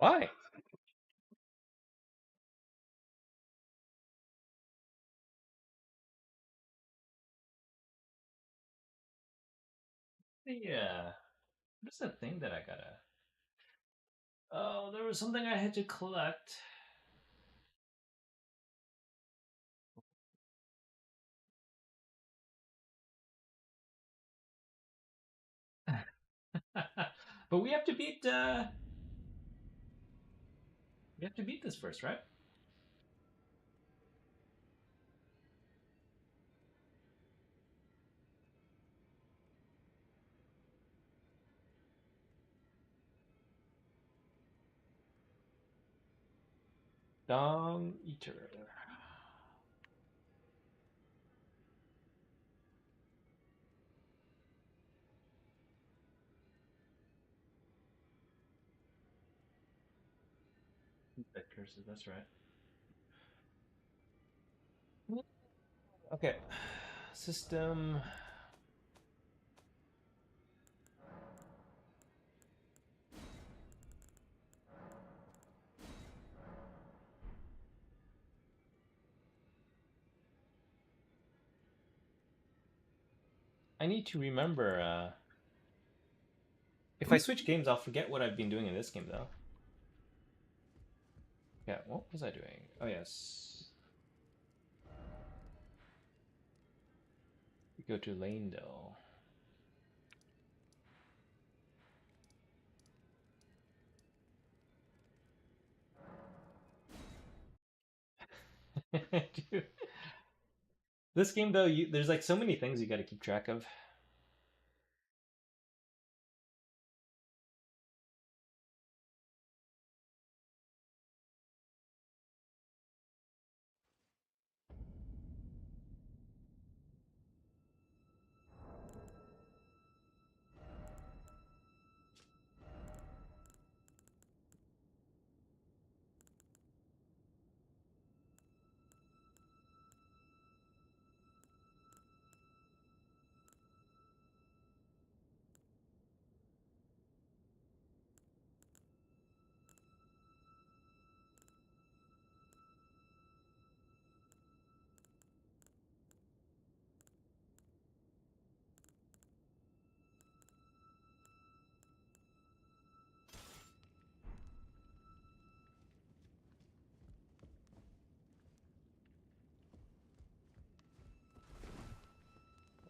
Why? Yeah. What is that thing that I gotta? Oh, there was something I had to collect. But we have to beat this first, right? Dom Eater. That curses, that's right. Okay. System. I need to remember. If I switch games, I'll forget what I've been doing in this game, though. Yeah, what was I doing? Oh, yes. We go to Lanedale. Dude. This game, though, there's like so many things you got to keep track of.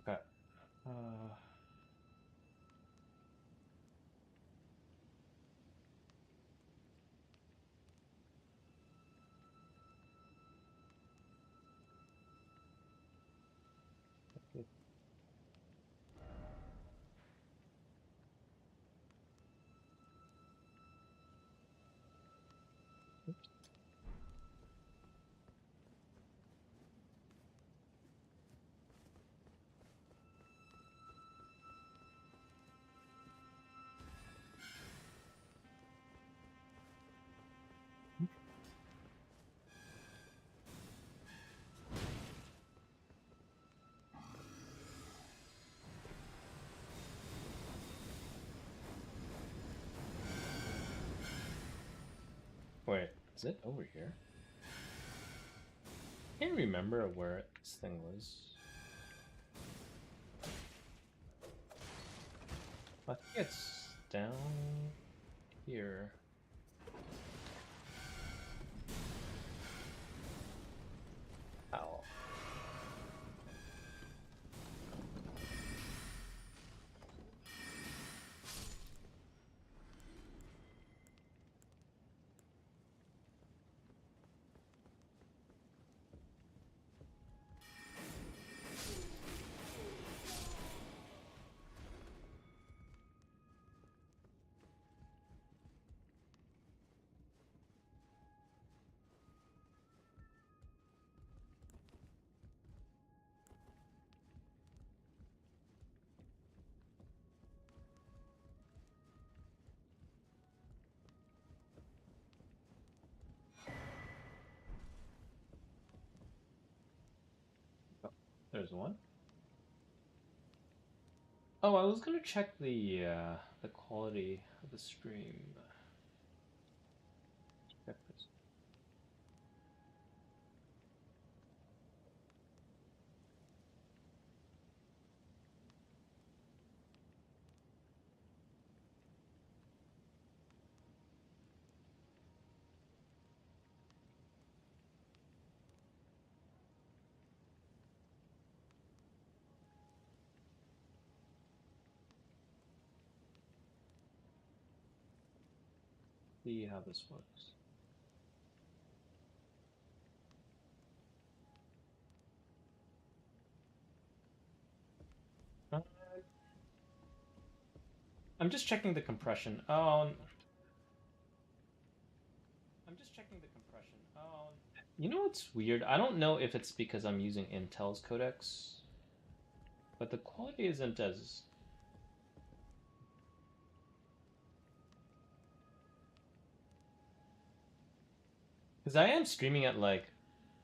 Okay. Uh, Wait, is it over here? I can't remember where this thing was. I think it's down here. Ow. Oh, there's one. Oh, I was gonna check the quality of the stream. See how this works. I'm just checking the compression. Oh, I'm just checking the compression. Oh, you know what's weird? I don't know if it's because I'm using Intel's codecs, but the quality isn't as. Because I am streaming at like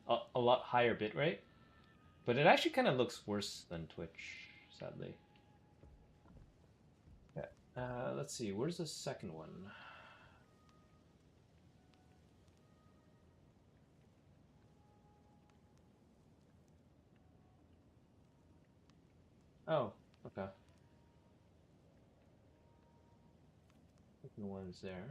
a lot higher bitrate, but it actually kind of looks worse than Twitch, sadly. Okay. Let's see. Where's the second one? Oh, okay. Second one's there.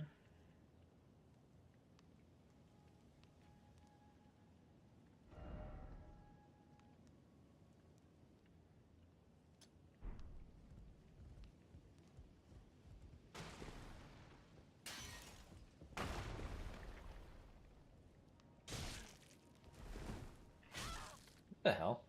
What the hell?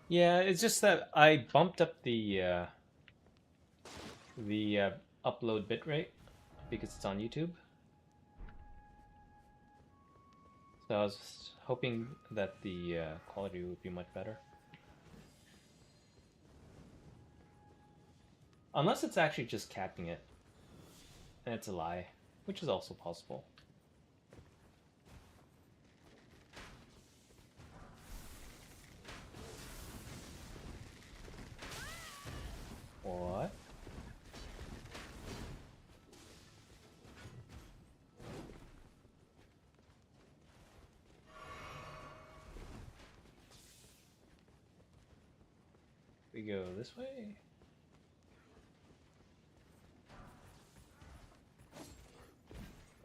Yeah, it's just that I bumped up the upload bitrate because it's on YouTube. So I was hoping that the quality would be much better. Unless it's actually just capping it, and it's a lie, which is also possible. What? We go this way?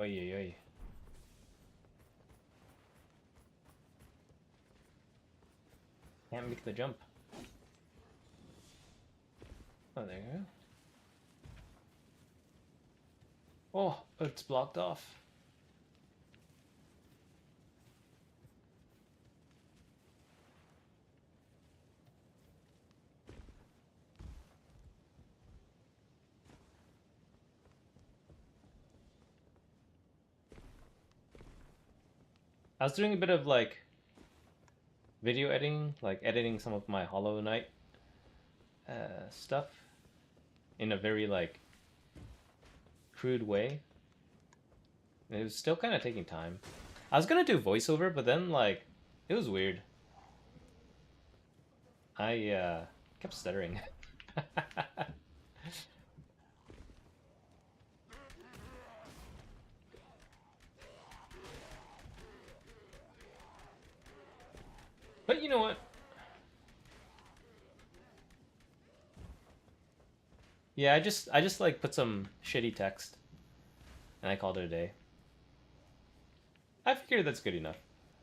Oi, oi, oi. Can't make the jump. Oh, there you go. Oh, it's blocked off. I was doing a bit of like video editing, like editing some of my Hollow Knight stuff in a very like crude way. And it was still kind of taking time. I was gonna do voiceover, but then like it was weird. I kept stuttering. But you know what? Yeah, I just like put some shitty text and I called it a day. I figured that's good enough.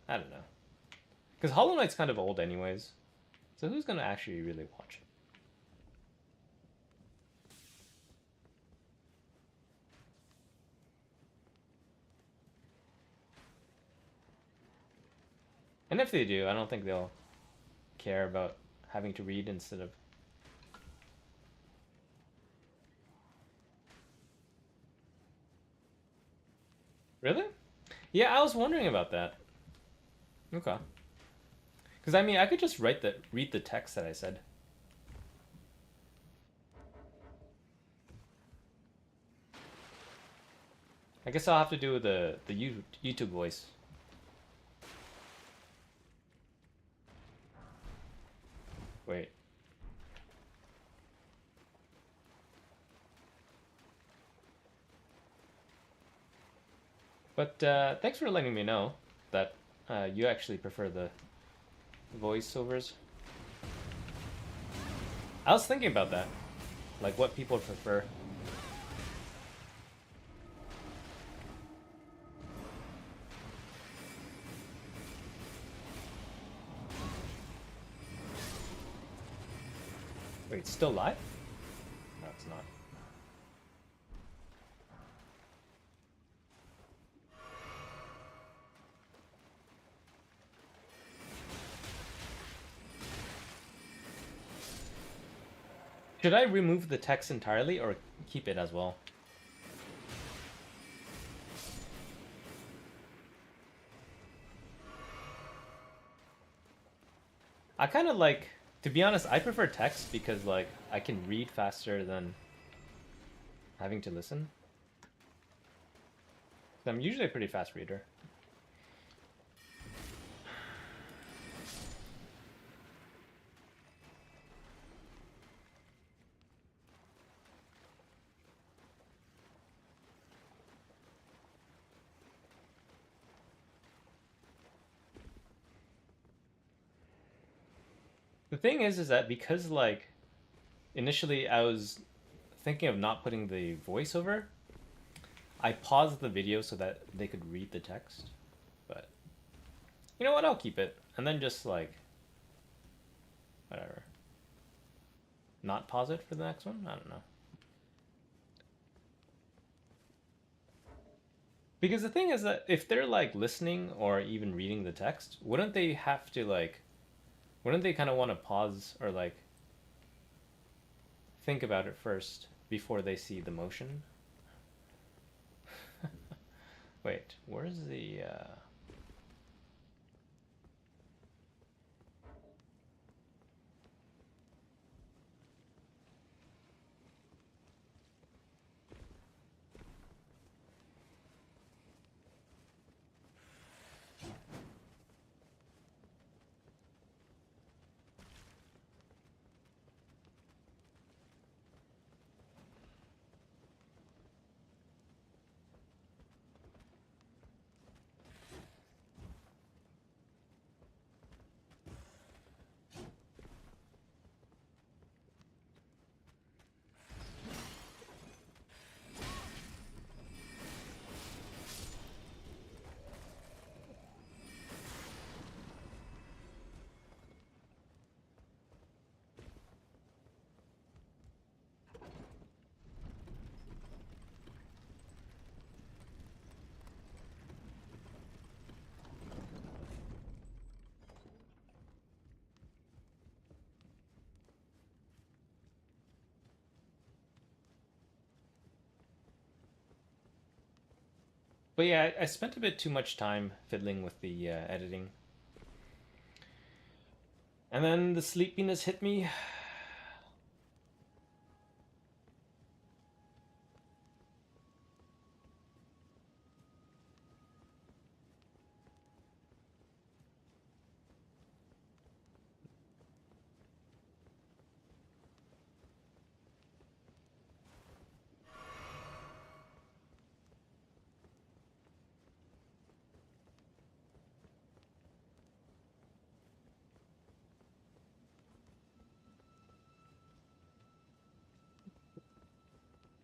I don't know. Because Hollow Knight's kind of old anyways. So who's gonna actually really watch it? And if they do, I don't think they'll care about having to read instead of. Really? Yeah, I was wondering about that. Okay. Because I mean, I could just read the text that I said. I guess I'll have to do the YouTube voice. Wait. But thanks for letting me know that you actually prefer the voiceovers. I was thinking about that, like what people prefer. Wait, it's still live? No, it's not. Should I remove the text entirely or keep it as well? I kind of like, to be honest, I prefer text because like I can read faster than having to listen. I'm usually a pretty fast reader. The thing is that because like initially I was thinking of not putting the voiceover, I paused the video so that they could read the text. But you know what? I'll keep it and then just like whatever. Not pause it for the next one? I don't know. Because the thing is that if they're like listening or even reading the text, wouldn't they have to like wouldn't they kind of want to pause or like think about it first before they see the motion? Wait, where's the But yeah, I spent a bit too much time fiddling with the editing. And then the sleepiness hit me.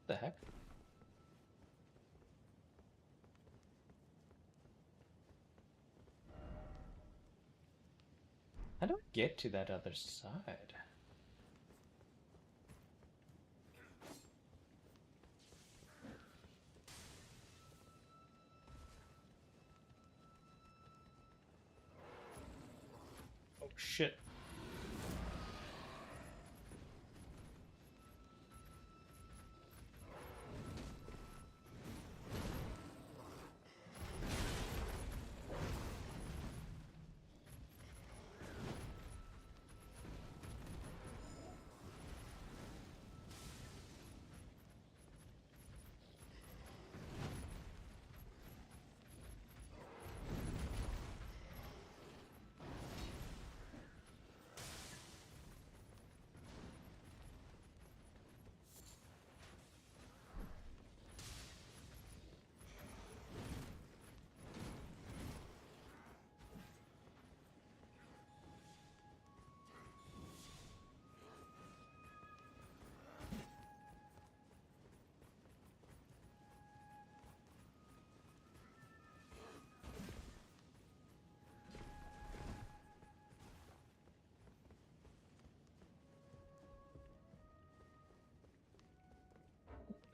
The heck? How do I get to that other side? Oh shit.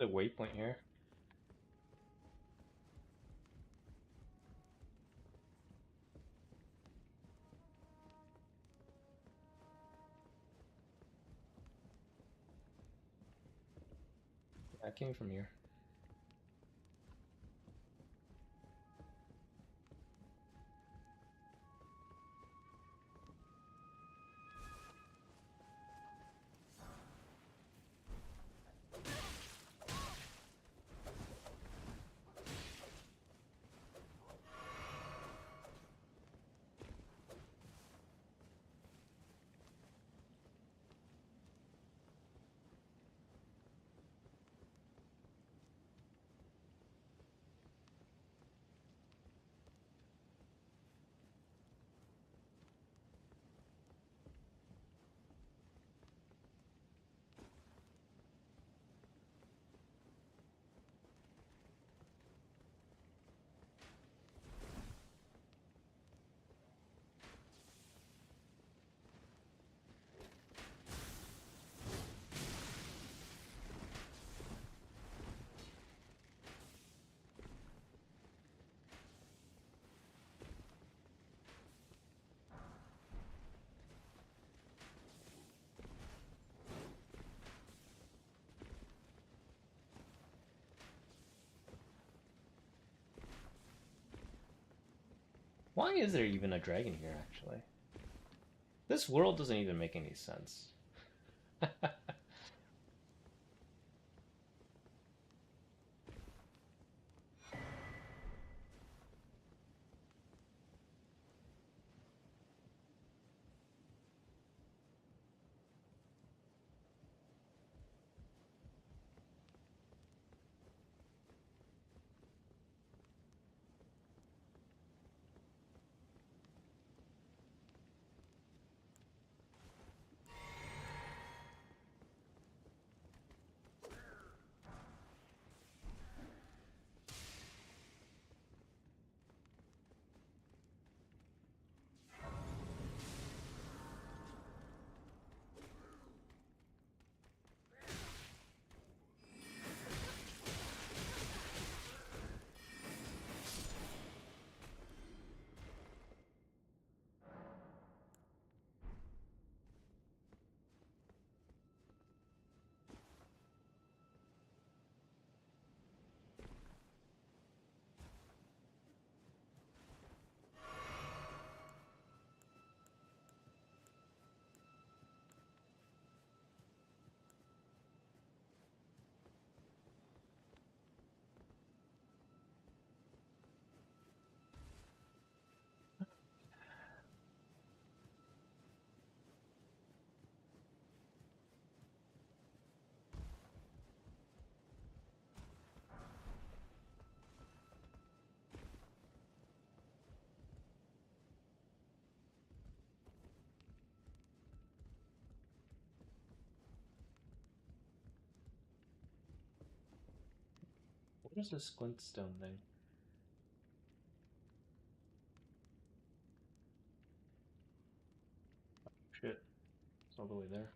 The waypoint here. I came from here. Why is there even a dragon here, actually? This world doesn't even make any sense. What is this glintstone thing? Shit, it's all the way there.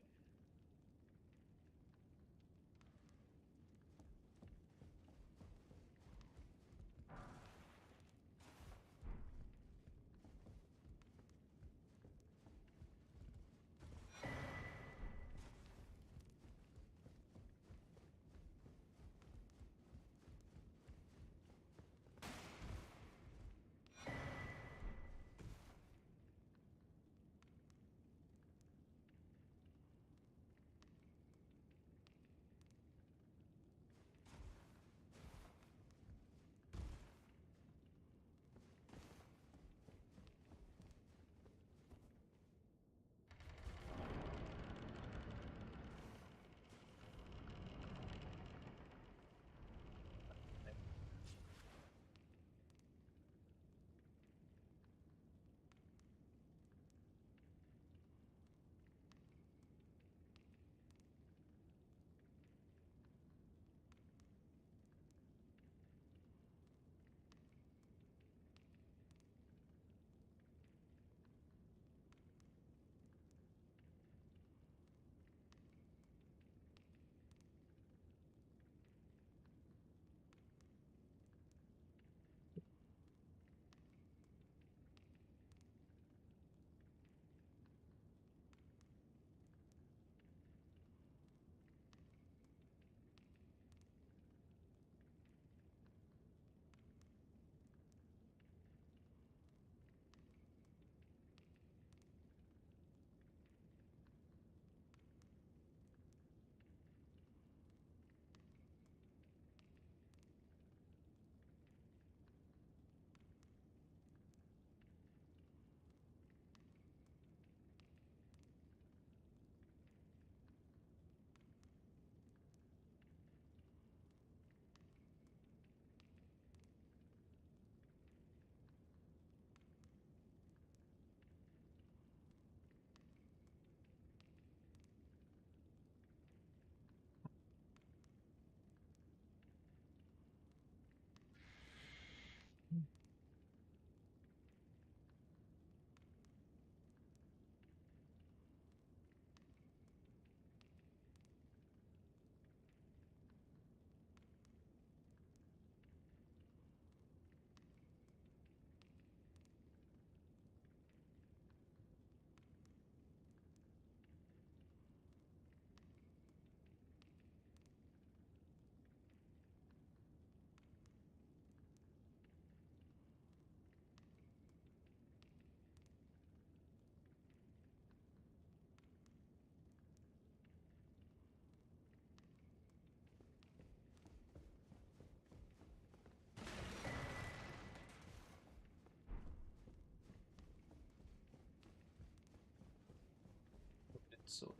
sword.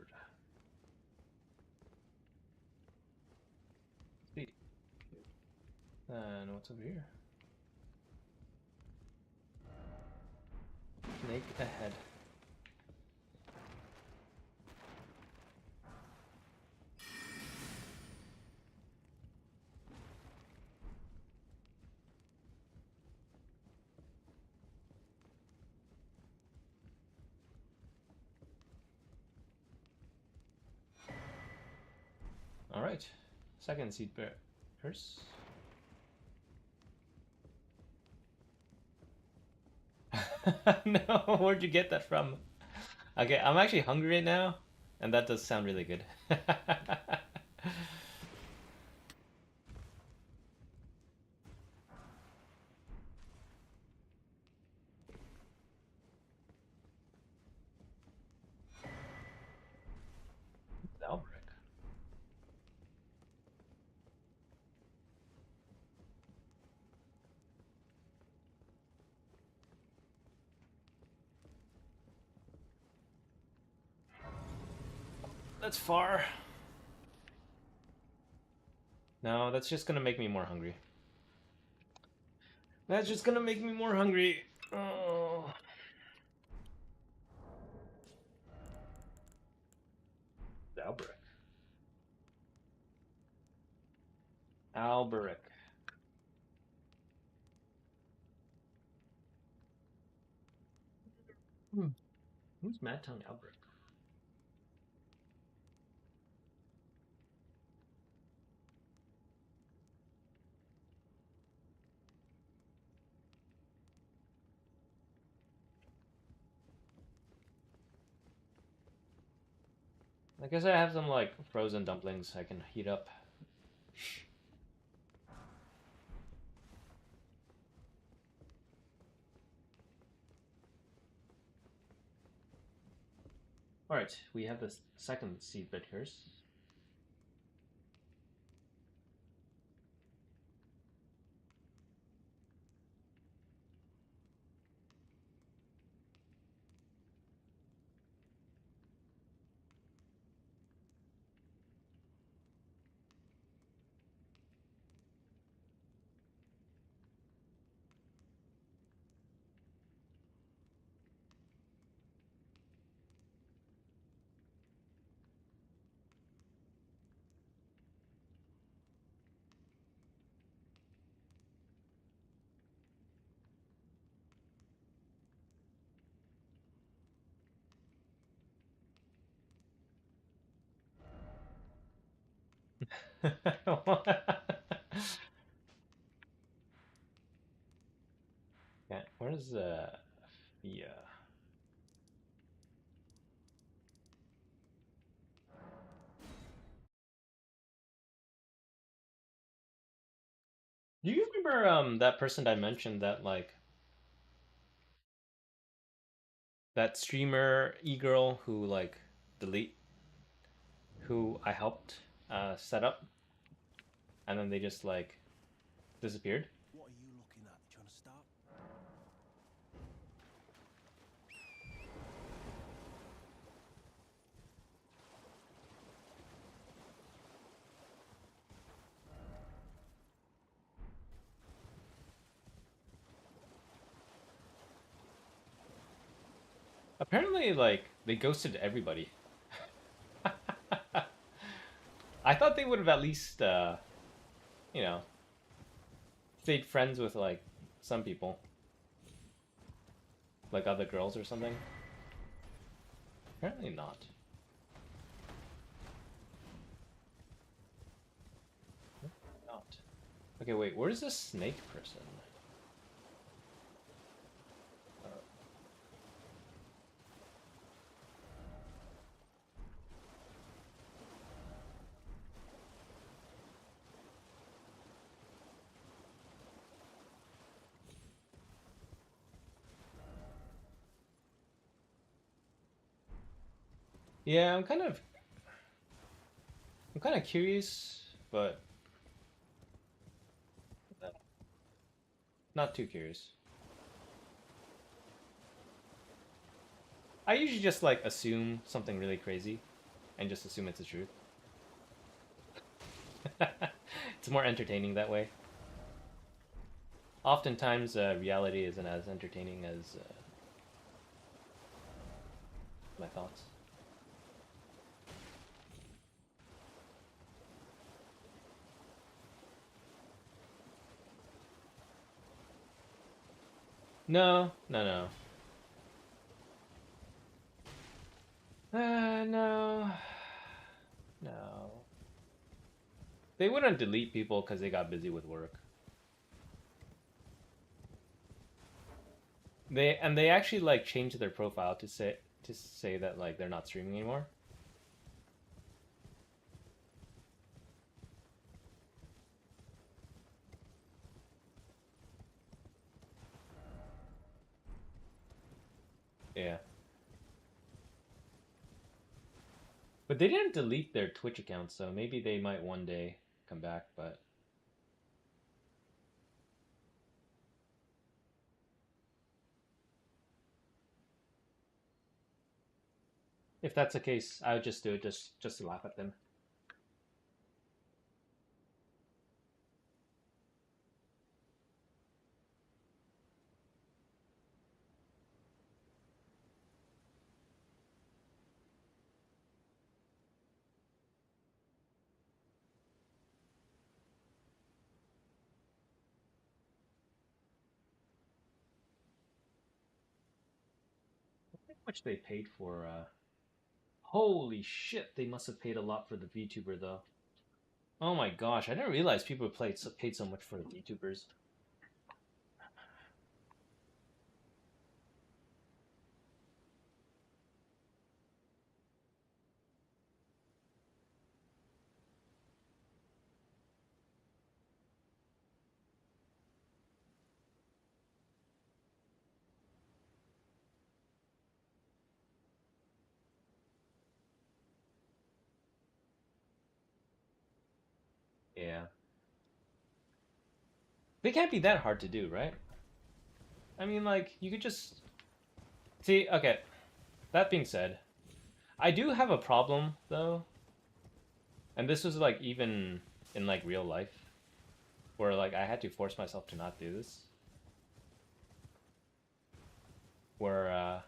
Sweet. And what's over here? Snake ahead. All right, second seed bearers. No, where'd you get that from? Okay, I'm actually hungry right now, and that does sound really good. Albrecht. That's far. No, that's just gonna make me more hungry. That's just gonna make me more hungry. Oh. Albrecht. Albrecht. Hmm. Who's Mad Tongue Albrecht? I guess I have some like frozen dumplings I can heat up. All right, we have the second seed bed here. Yeah, where's Fia? Do you remember that person I mentioned that like that streamer e-girl who like delete who I helped set up and then they just like disappeared? What are you looking at? Do you want to start? Apparently like they ghosted everybody. I thought they would have at least you know, stayed friends with like some people, like other girls or something. Apparently not. Not. Okay, wait, where's this snake person? Yeah, I'm kind of curious, but not too curious. I usually just like assume something really crazy and just assume it's the truth. It's more entertaining that way. Oftentimes, reality isn't as entertaining as my thoughts. No, no, no. No. No. They wouldn't delete people because they got busy with work. They actually like changed their profile to say that like they're not streaming anymore. Yeah. But they didn't delete their Twitch account, so maybe they might one day come back, but if that's the case, I would just do it just to laugh at them. How much they paid for holy shit, they must have paid a lot for the VTuber though. Oh my gosh, I didn't realize people paid so much for the VTubers. Yeah. They can't be that hard to do, right? I mean, like, you could just see. Okay, that being said, I do have a problem though, and this was like even in like real life, where like I had to force myself to not do this. Where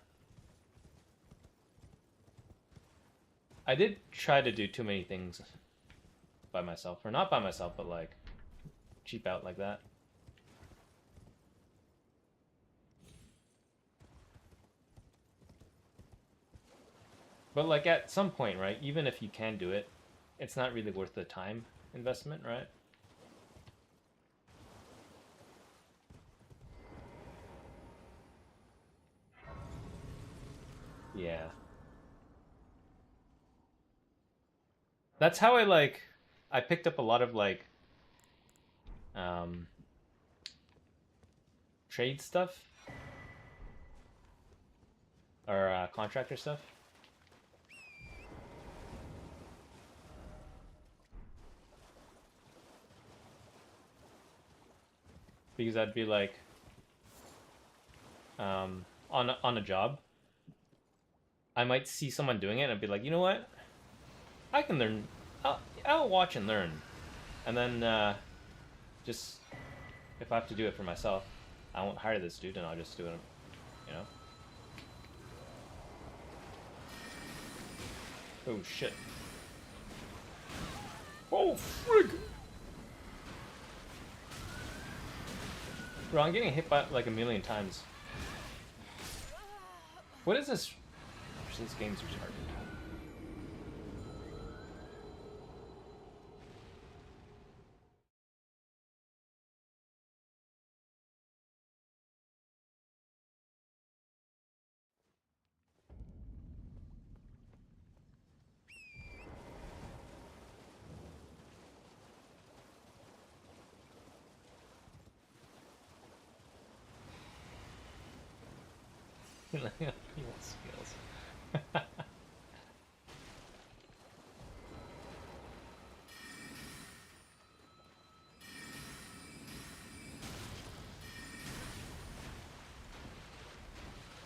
I did try to do too many things by myself, or not by myself, but like cheap out like that. But like at some point, right? Even if you can do it, it's not really worth the time investment, right? Yeah. That's how I picked up a lot of like um trade stuff or contractor stuff because I'd be like on a job, I might see someone doing it and I'd be like, you know what? I can learn. I'll watch and learn, and then just if I have to do it for myself, I won't hire this dude and I'll just do it. You know. Oh shit. Oh frig! Bro, I'm getting hit by like a million times. What is this? This game's retarded. Skills.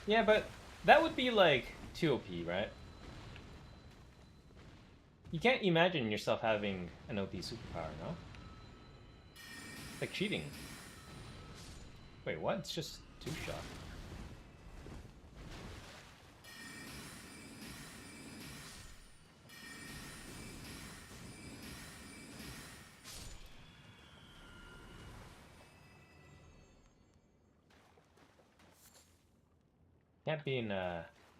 Yeah, but that would be like too OP, right? You can't imagine yourself having an OP superpower, no? Like cheating. Wait, what? It's just two shot. Can't be in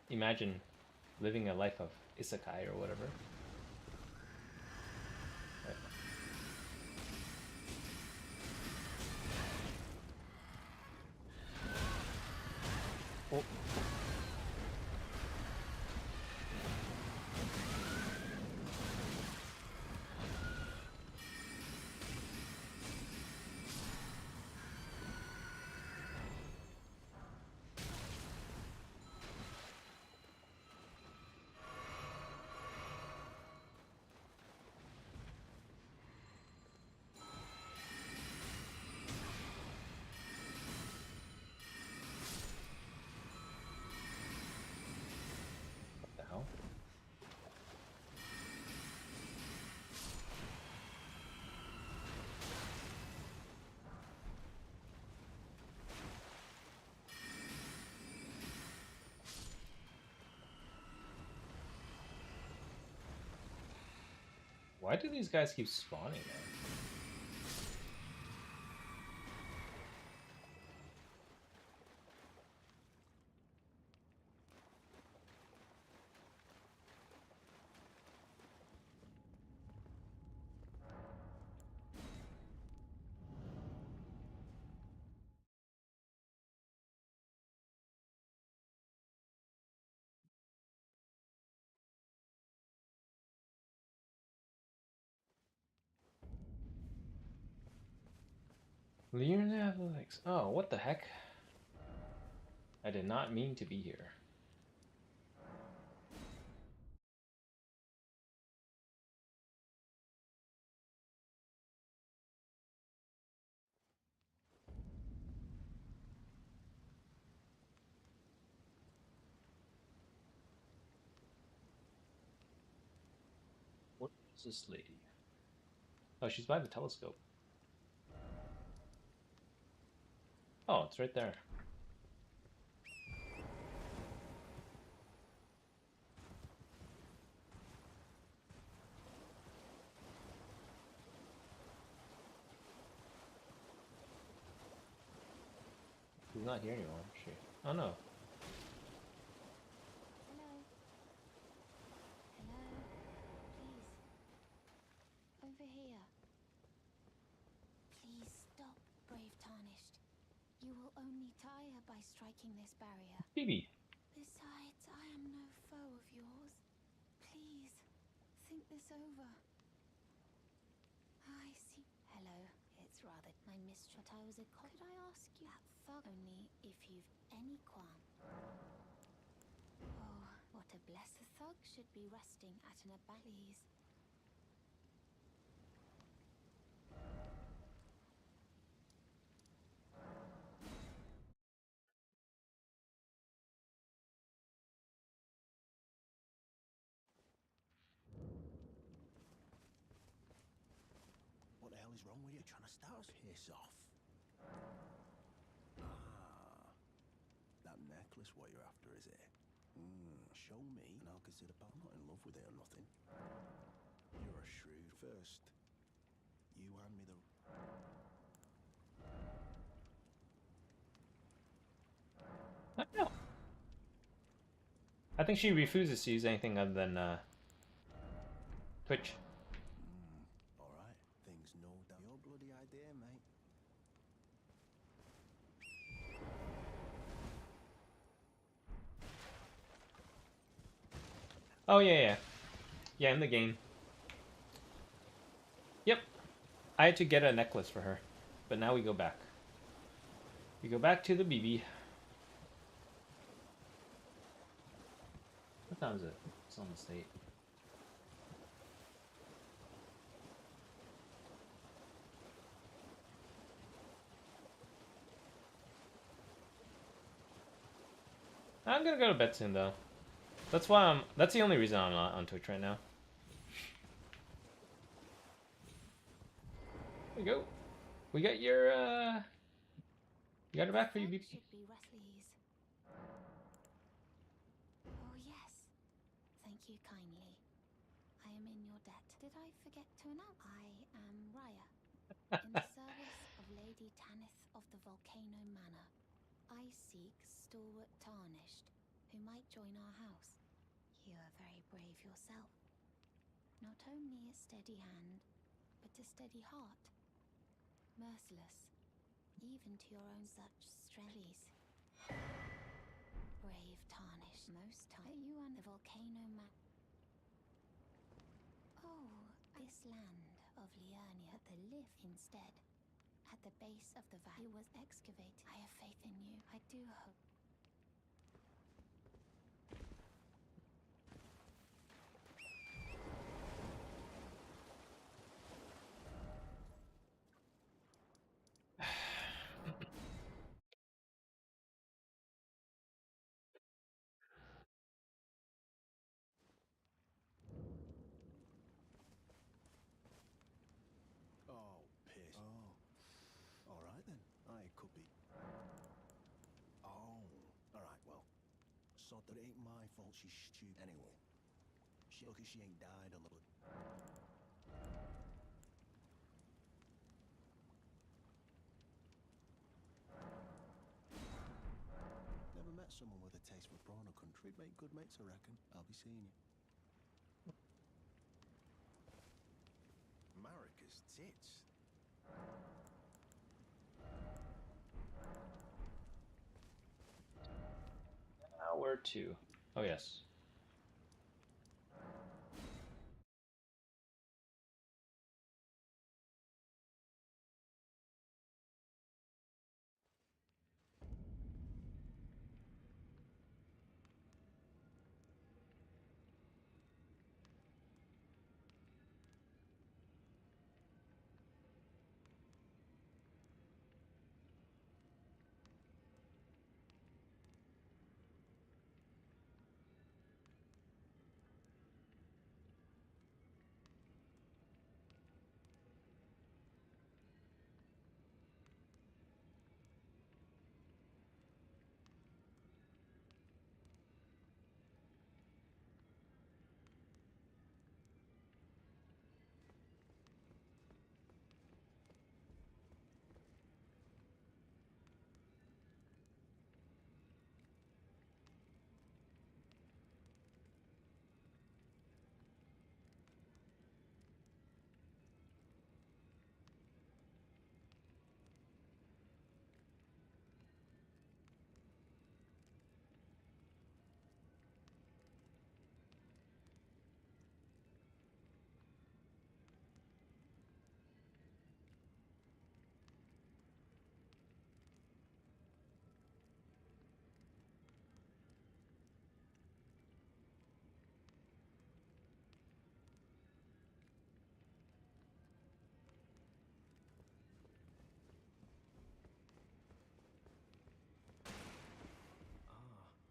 imagine living a life of isekai or whatever. Right. Oh. What the hell? Why do these guys keep spawning, man? Leonavalex. Oh, what the heck? I did not mean to be here. What is this lady? Oh, she's by the telescope. Oh, it's right there. She's not here anymore, is she? Oh no. Hello. Hello. Please. Over here. Please stop, brave Tarnished. You will only tire by striking this barrier. Phoebe. Besides, I am no foe of yours. Please, think this over. I see. Hello. It's rather my mistrust. I was a could I ask you that thug only if you've any qualm? Oh, what a bless. The thug should be resting at an please. What the hell is wrong with you? Trying to start us? Piss off. Ah, that necklace what you're after, is it? Show me, and I'll consider. But I'm not in love with it or nothing. You're a shrewd. First, you hand me the. I don't know. I think she refuses to use anything other than Twitch. All right, things no doubt. Your bloody idea, mate. Oh yeah. Yeah, in the game. Yep. I had to get a necklace for her. But now we go back. We go back to the BB. What time is it? It's almost 8. I'm gonna go to bed soon though. That's why I'm. That's the only reason I'm not on Twitch right now. There you go. We got your. You got it back for you, BP. Should be Wesley's. Oh yes. Thank you kindly. I am in your debt. Did I forget to announce? I am Raya, in the service of Lady Tanith of the Volcano Manor. I seek stalwart tarnished, who might join our house. You are very brave yourself. Not only a steady hand, but a steady heart. Merciless, even to your own such strengths. Brave tarnished most time. You and the Volcano Man. Oh, this land of Liurnia, the lift instead. At the base of the valley was excavated. I have faith in you. I do hope. Oh, piss. Oh. Alright then. I could be. Oh. Alright, well. So that it ain't my fault she's stupid anyway. She lucky she ain't died on the blood. Never met someone with a taste for prawn or country. Make good mates, I reckon. I'll be seeing you. Marika's tits. Now where to? Oh yes.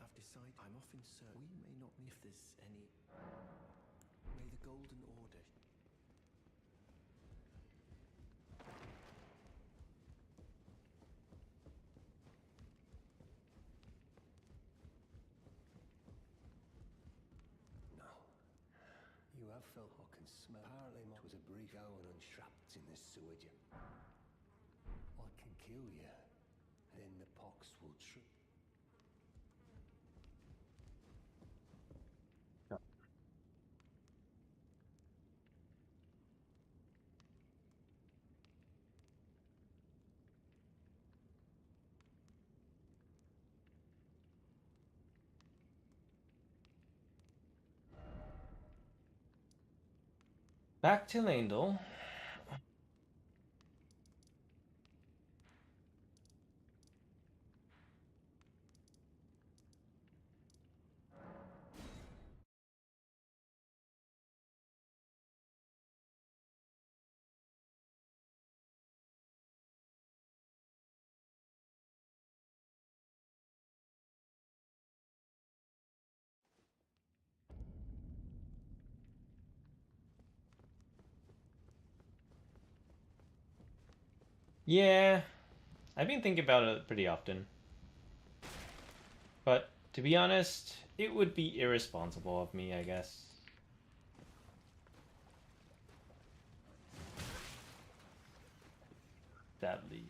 I've decided I'm off in search. We may not if there's any. May the Golden Order. No. You have felt I can smell. Apparently, it was a brief going unstrapped in the sewage. I can kill you. Then the pox will trip. Back to Landel. Yeah, I've been thinking about it pretty often. But to be honest, it would be irresponsible of me, I guess. Sadly.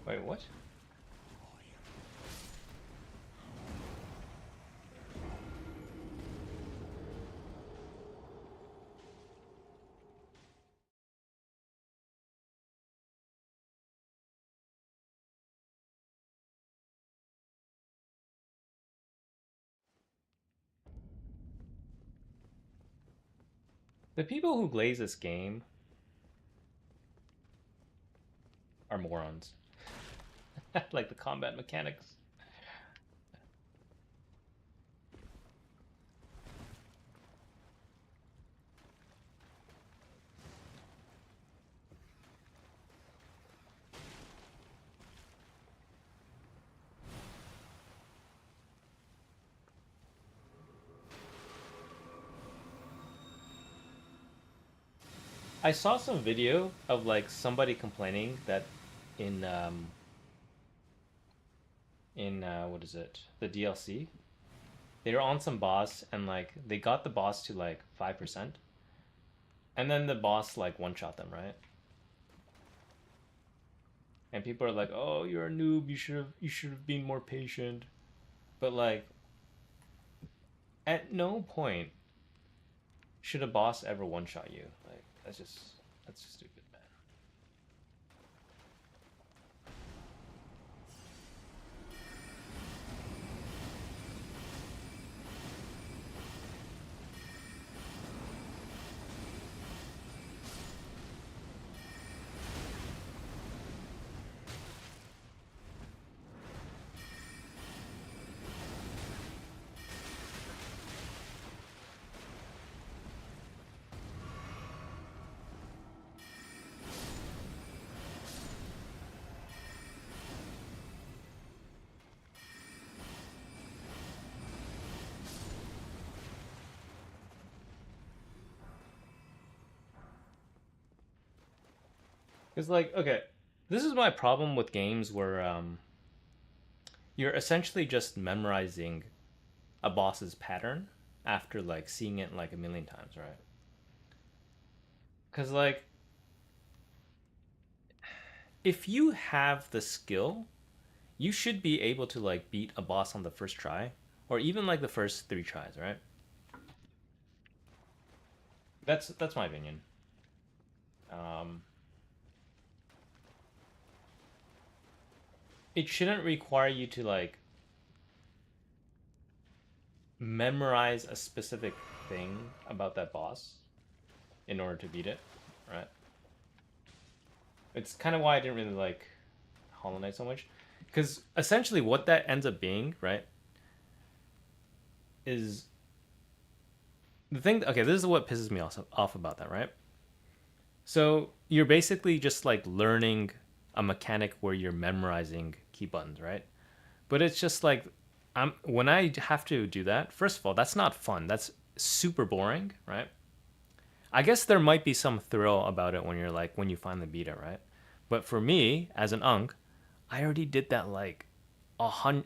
Wait, what? The people who glaze this game are morons. Like the combat mechanics. I saw some video of like somebody complaining that in what is it? The DLC. They were on some boss and like they got the boss to like 5%. And then the boss like one shot them, right? And people are like, "Oh, you're a noob. You should have been more patient." But like at no point should a boss ever one shot you. Like that's just stupid, man. It's like, okay, this is my problem with games where you're essentially just memorizing a boss's pattern after like seeing it like a million times, right? Cuz like if you have the skill, you should be able to like beat a boss on the first try or even like the first 3 tries, right? That's my opinion. Um it shouldn't require you to like memorize a specific thing about that boss in order to beat it, right? It's kind of why I didn't really like Hollow Knight so much, because essentially what that ends up being, right, is the thing. Okay, this is what pisses me off about that, right? So you're basically just like learning a mechanic where you're memorizing key buttons, right? But it's just like I'm when I have to do that. First of all, that's not fun. That's super boring, right? I guess there might be some thrill about it when you're like when you finally beat it, right? But for me, as an unk, I already did that like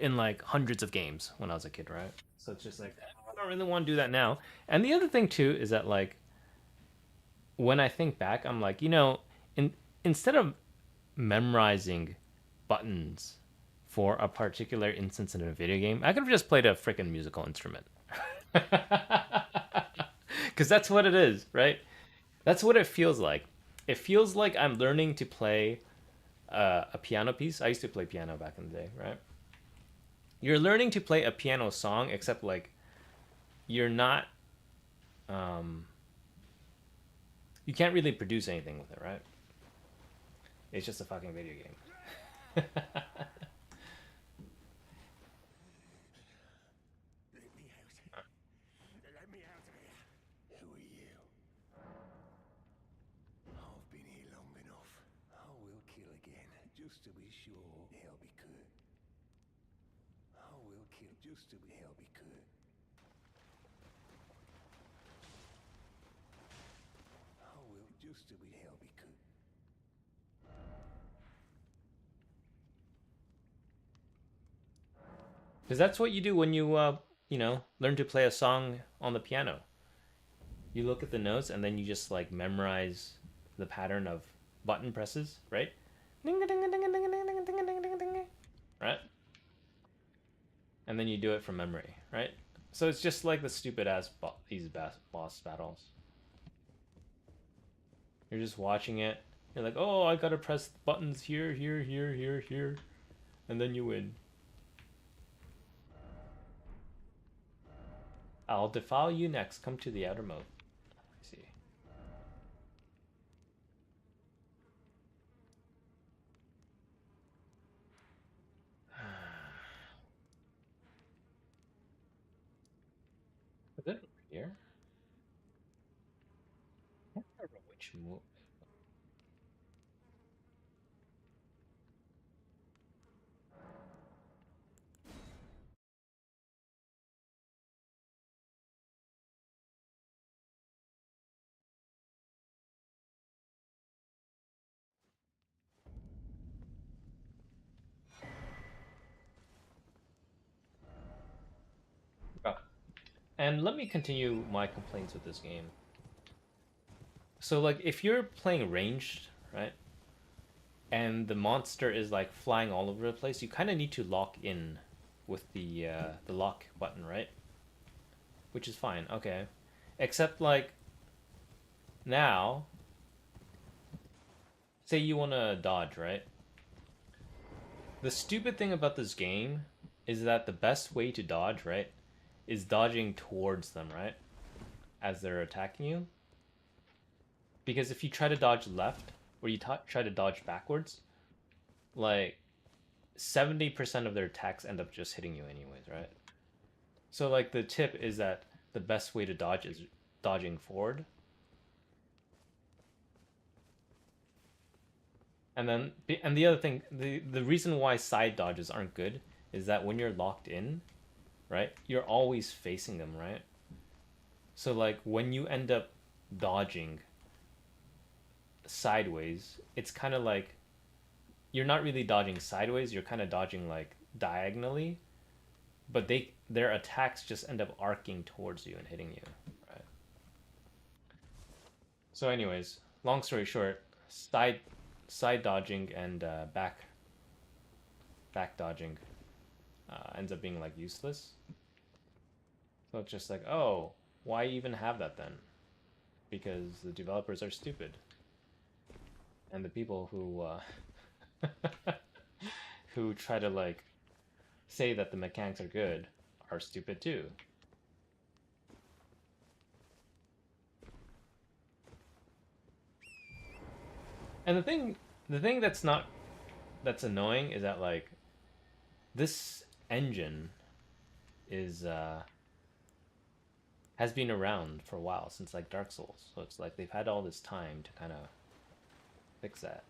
in like hundreds of games when I was a kid, right? So it's just like I don't really want to do that now. And the other thing too is that like when I think back, I'm like, instead of memorizing buttons for a particular instance in a video game, I could have just played a freaking musical instrument. Because that's what it is, right? That's what it feels like. It feels like I'm learning to play a piano piece. I used to play piano back in the day, right? You're learning to play a piano song, except like you're not. Um, you can't really produce anything with it, right? It's just a fucking video game. Let me out. Let me out of here. Who are you? I've been here long enough. I will kill again, just to be sure he'll be good. I will kill just to be he'll be good. I will just to be he'll be good. Because that's what you do when you learn to play a song on the piano. You look at the notes and then you just like memorize the pattern of button presses, right? Right? And then you do it from memory, right? So it's just like the stupid ass these boss battles. You're just watching it. You're like, oh, I gotta press buttons here, here, here, here, here, and then you win. I'll defile you next. Come to the outer moat. I see. Is it here? I don't remember which move. Oh. And let me continue my complaints with this game. So, like, if you're playing ranged, right, and the monster is like flying all over the place, you kind of need to lock in with the lock button, right? Which is fine, okay. Except like now, say you want to dodge, right? The stupid thing about this game is that the best way to dodge, right, is dodging towards them, right, as they're attacking you. Because if you try to dodge left or you try to dodge backwards, like 70% of their attacks end up just hitting you anyways, right? So like the tip is that the best way to dodge is dodging forward. And then and the other thing, the reason why side dodges aren't good is that when you're locked in, right? You're always facing them, right? So like when you end up dodging sideways, it's kind of like you're not really dodging sideways, you're kind of dodging like diagonally, but their attacks just end up arcing towards you and hitting you, right? So anyways, long story short, side dodging and back dodging ends up being like useless. So it's just like, oh, why even have that then? Because the developers are stupid, and the people who try to like say that the mechanics are good are stupid too. And the thing that's annoying is that like this engine is has been around for a while since like Dark Souls. So it's like they've had all this time to kind of fix that.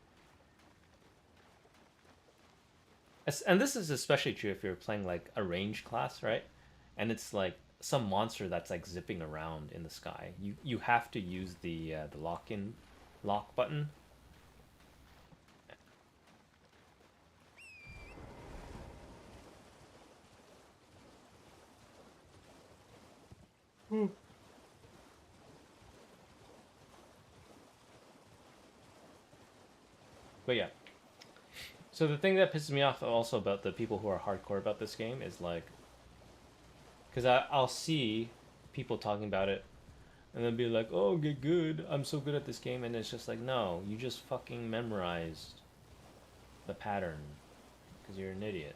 And this is especially true if you're playing like a range class, right? And it's like some monster that's like zipping around in the sky. You have to use the lock button. But yeah. So the thing that pisses me off also about the people who are hardcore about this game is like, because I'll see people talking about it. and then be like, "Oh, get good. I'm so good at this game," and it's just like, no, you just fucking memorized the pattern because you're an idiot.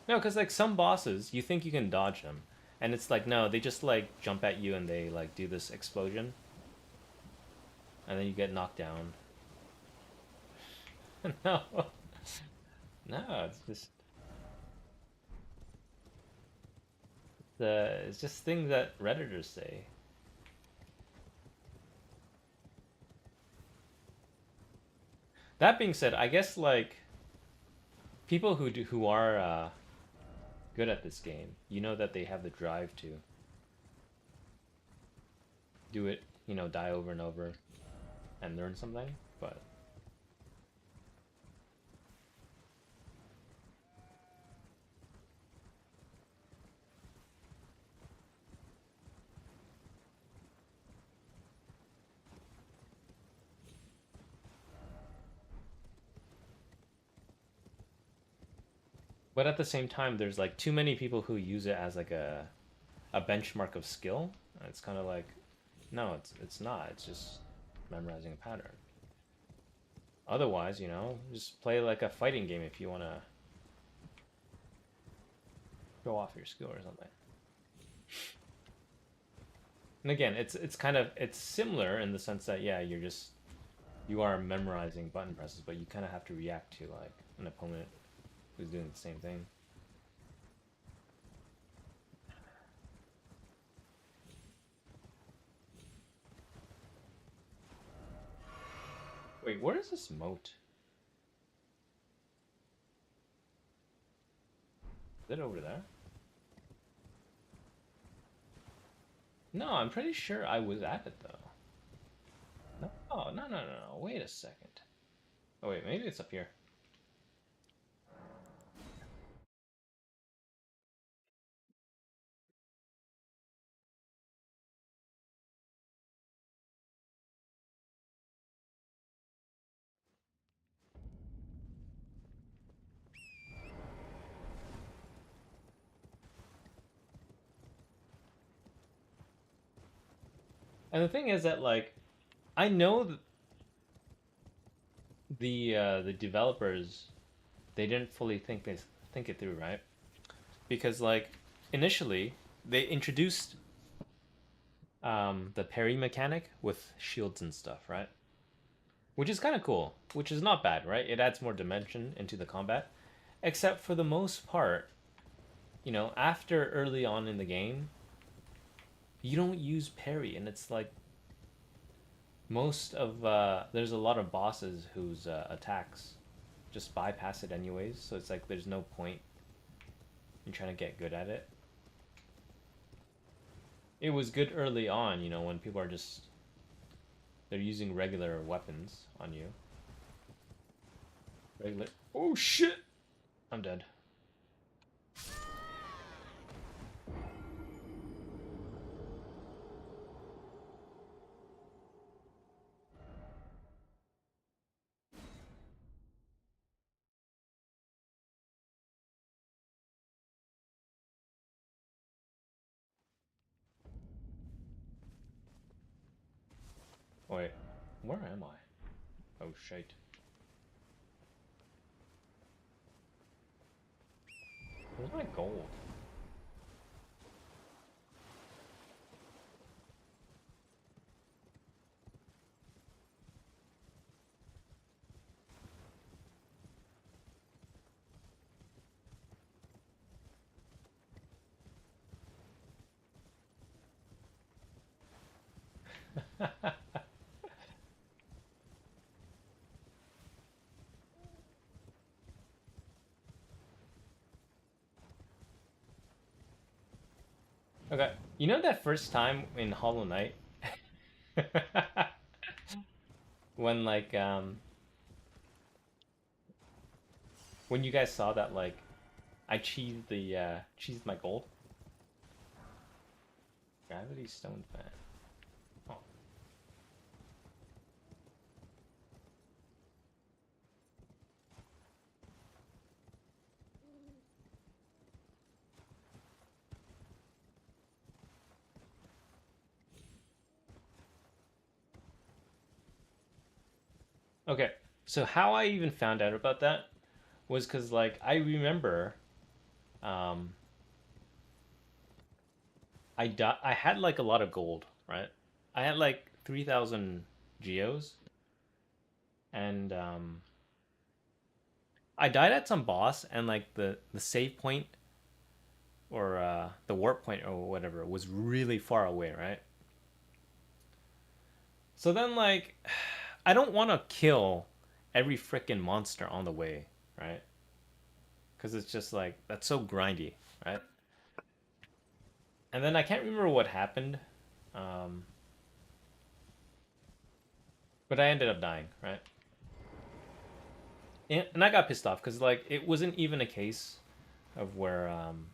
No, because like some bosses, you think you can dodge them, and it's like no, they just like jump at you and they like do this explosion, and then you get knocked down. No, no, it's just things that redditors say. That being said, I guess like people who are good at this game, you know that they have the drive to do it, die over and over and learn something. But at the same time, there's like too many people who use it as like a benchmark of skill. It's kind of like, no, it's not. It's just memorizing a pattern. Otherwise, just play like a fighting game if you want to show off your skill or something. And again, it's kind of it's similar in the sense that yeah, you are memorizing button presses, but you kind of have to react to like an opponent who's doing the same thing. Wait, where is this moat? Is it over there? No, I'm pretty sure I was at it though. No, oh, no, no, no, no. Wait a second. Oh wait, maybe it's up here. And the thing is that like I know that the developers they didn't fully think it through, right? Because like initially they introduced the parry mechanic with shields and stuff, right? Which is kind of cool, which is not bad, right? It adds more dimension into the combat. Except for the most part, after early on in the game, you don't use parry, and it's like most of there's a lot of bosses whose attacks just bypass it anyways. So it's like there's no point in trying to get good at it. It was good early on, when people are just they're using regular weapons on you. Regular. Oh shit! I'm dead. Wait, where am I? Oh shit. Where's my gold? Okay, you know that first time in Hollow Knight when like when you guys saw that, like, I cheesed my gold. Gravity stone fan. Oh. Okay, so how I even found out about that was because, like, I remember, um, I had like a lot of gold, right? I had like 3,000 geos, and I died at some boss, and like the save point or the warp point or whatever was really far away, right? So then, like, I don't want to kill every freaking monster on the way, right? Because it's just like that's so grindy, right? And then I can't remember what happened, um, but I ended up dying, right? And I got pissed off because like it wasn't even a case of where I'm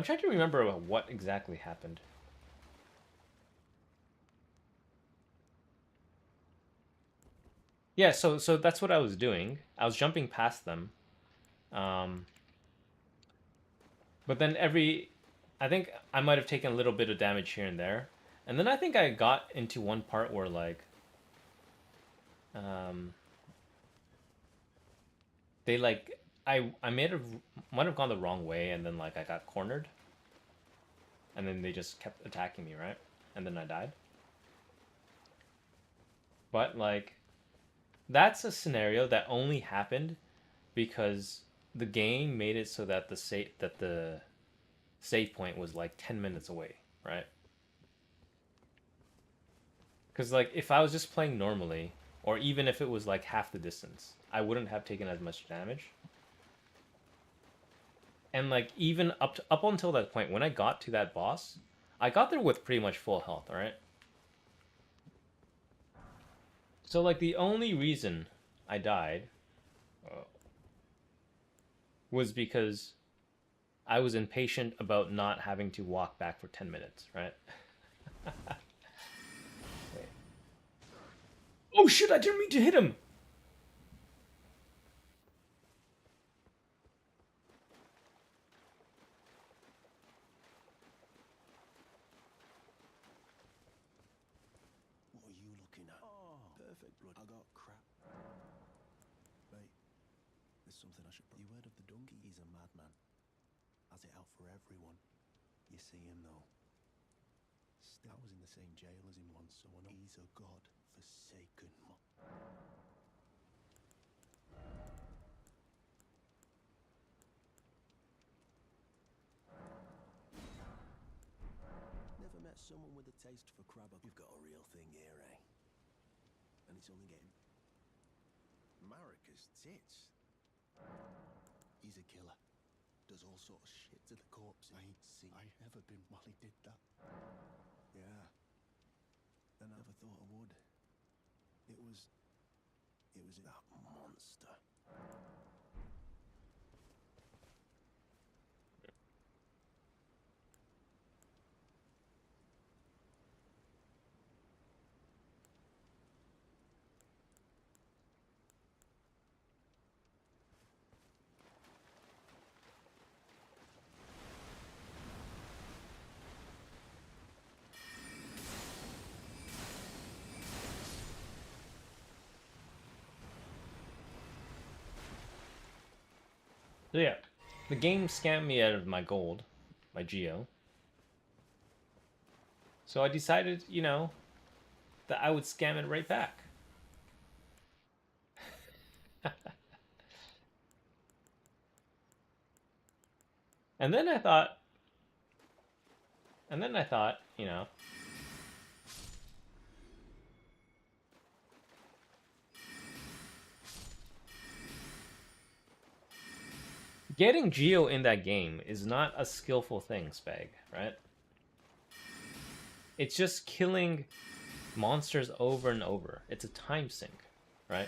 trying to remember what exactly happened. Yeah, so that's what I was doing. I was jumping past them, um, but then I think I might have taken a little bit of damage here and there, and then I think I got into one part where like um, they like I might have gone the wrong way, and then like I got cornered, and then they just kept attacking me, right? And then I died. But like that's a scenario that only happened because the game made it so that the save point was like 10 minutes away, right? Because like if I was just playing normally, or even if it was like half the distance, I wouldn't have taken as much damage. And like even up until that point, when I got to that boss, I got there with pretty much full health. All right. So like the only reason I died was because I was impatient about not having to walk back for 10 minutes, right? Wait. Oh shit, I didn't mean to hit him! What are you looking at? Oh, perfect blood. I got crap. Wait, there's something I should. You heard of the donkey? He's a madman. Has it out for everyone. You see him though. Still, I was in the same jail as him once, so I know he's a god-forsaken Never met someone with a taste for crab. You've got a real thing here, eh? And it's only getting Marika's tits. He's a killer. Does all sort of shit to the corpses. I never been while he did that. Yeah. And I never thought I would. It was that monster. So yeah, the game scammed me out of my gold, my geo. So I decided, that I would scam it right back. And then I thought, getting Geo in that game is not a skillful thing, Spag, right? It's just killing monsters over and over. It's a time sink, right?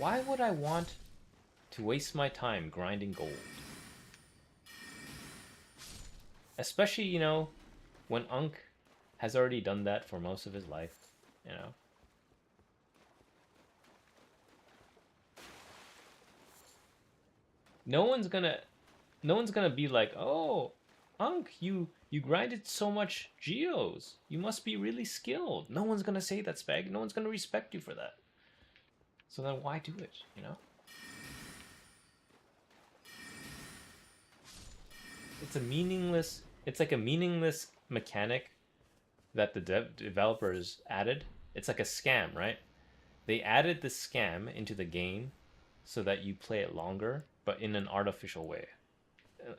Why would I want to waste my time grinding gold? Especially, you know, when Unk has already done that for most of his life, you know. No one's gonna be like, "Oh, Unk, you grinded so much geos. You must be really skilled." No one's gonna say that, Spag. No one's gonna respect you for that. So then why do it, you know? It's like a meaningless mechanic that the developers added. It's like a scam, right? They added this scam into the game so that you play it longer, but in an artificial way.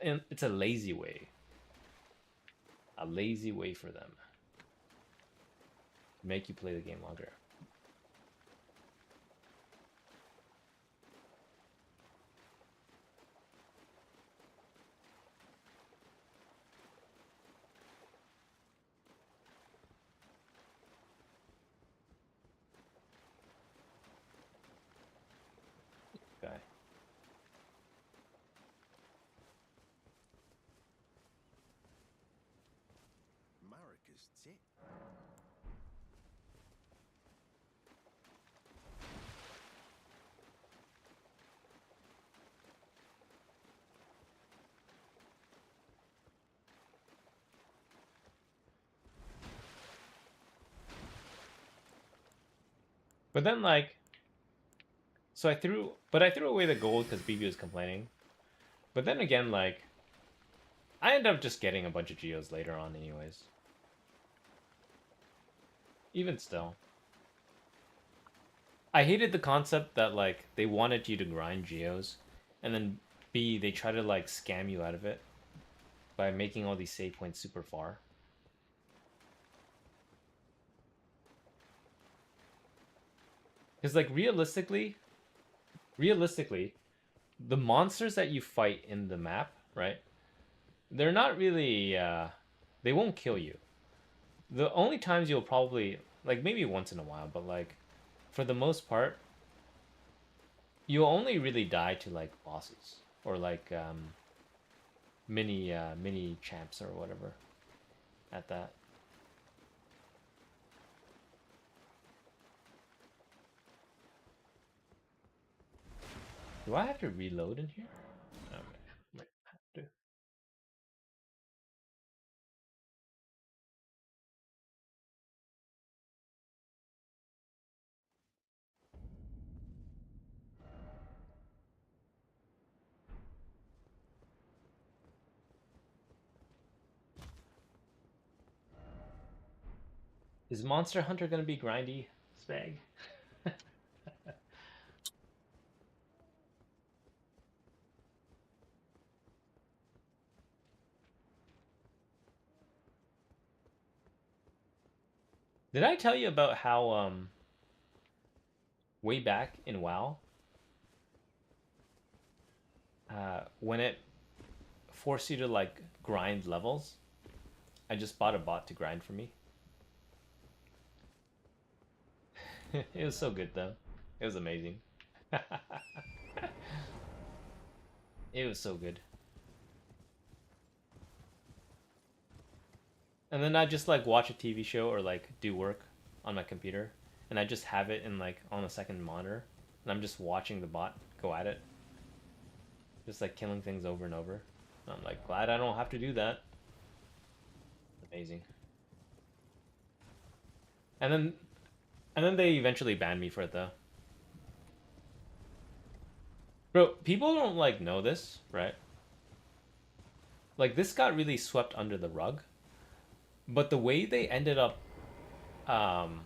And it's a lazy way. A lazy way for them to make you play the game longer. Guy. Marika's tit. But then like, I threw away the gold because BB was complaining. But then again, like, I ended up just getting a bunch of geos later on, anyways. Even still, I hated the concept that like they wanted you to grind geos, and then B they try to like scam you out of it by making all these save points super far. Because like realistically, the monsters that you fight in the map, right? They're not really they won't kill you. The only times you'll probably like maybe once in a while, but like for the most part, you'll only really die to like bosses or like mini champs or whatever at that. Do I have to reload in here? Okay. Might have to. Is Monster Hunter gonna be grindy, Spag? Did I tell you about how way back in WoW, when it forced you to like grind levels, I just bought a bot to grind for me. It was so good though. It was amazing. It was so good. And then I just like watch a TV show or like do work on my computer, and I just have it in like on a second monitor, and I'm just watching the bot go at it, just like killing things over and over. And I'm like glad I don't have to do that. Amazing. And then they eventually banned me for it though. Bro, people don't like know this, right? Like this got really swept under the rug, but the way they ended up um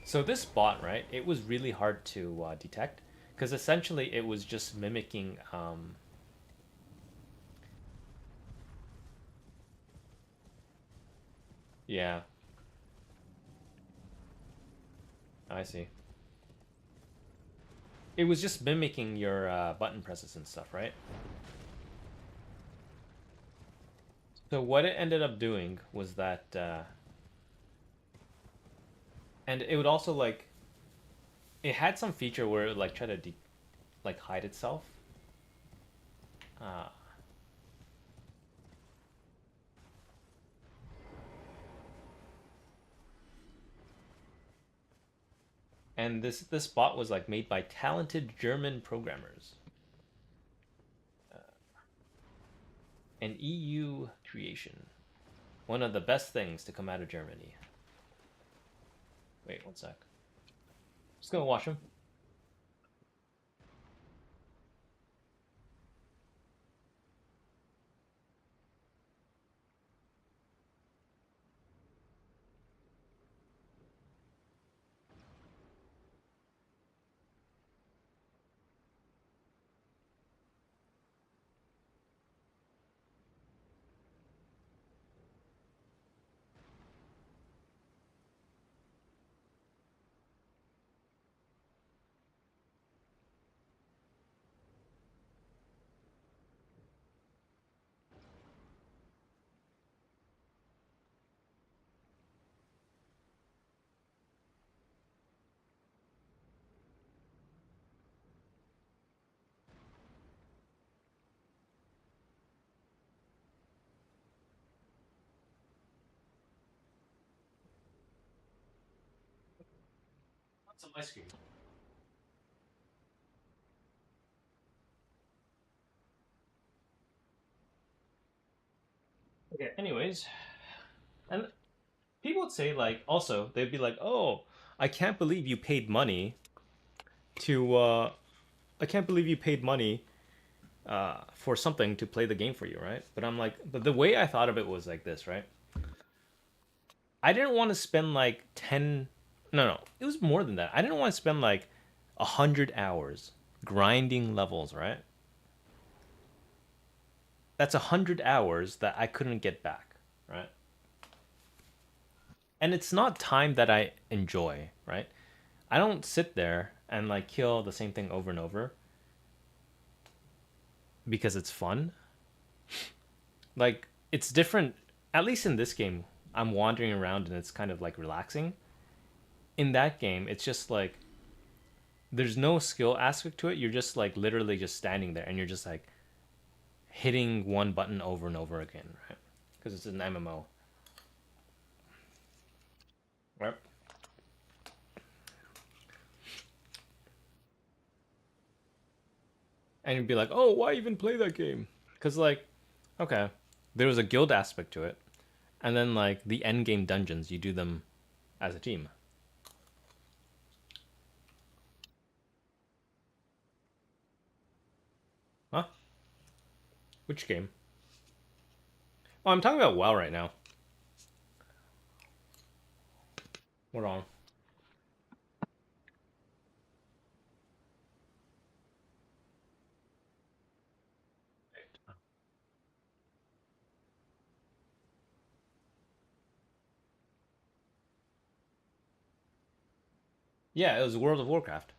so this bot, right? It was really hard to detect because essentially it was just mimicking. Yeah, I see. It was just mimicking your button presses and stuff, right? So what it ended up doing was that, and it would also like it had some feature where it would, like try to like hide itself. Uh, and this bot was like made by talented German programmers. An EU creation. One of the best things to come out of Germany. Wait, one sec. Just gonna watch him. Want some ice cream? Okay. Anyways, and people would say like also they'd be like, "Oh, I can't believe you paid money to I can't believe you paid money for something to play the game for you, right?" But I'm like, but the way I thought of it was like this, right? I didn't want to spend like 10, no, it was more than that. I didn't want to spend like 100 hours grinding levels, right? That's 100 hours that I couldn't get back, right? And it's not time that I enjoy, right? I don't sit there and like kill the same thing over and over because it's fun. Like it's different. At least in this game, I'm wandering around and it's kind of like relaxing. In that game, it's just like there's no skill aspect to it. You're just like literally just standing there and you're just like hitting one button over and over again, right? Because it's an MMO, right? And you'd be like, "Oh, why even play that game?" Because like, okay, there was a guild aspect to it, and then like the end game dungeons, you do them as a team. Huh? Which game? Oh, I'm talking about WoW right now. We're on. Yeah, it was World of Warcraft.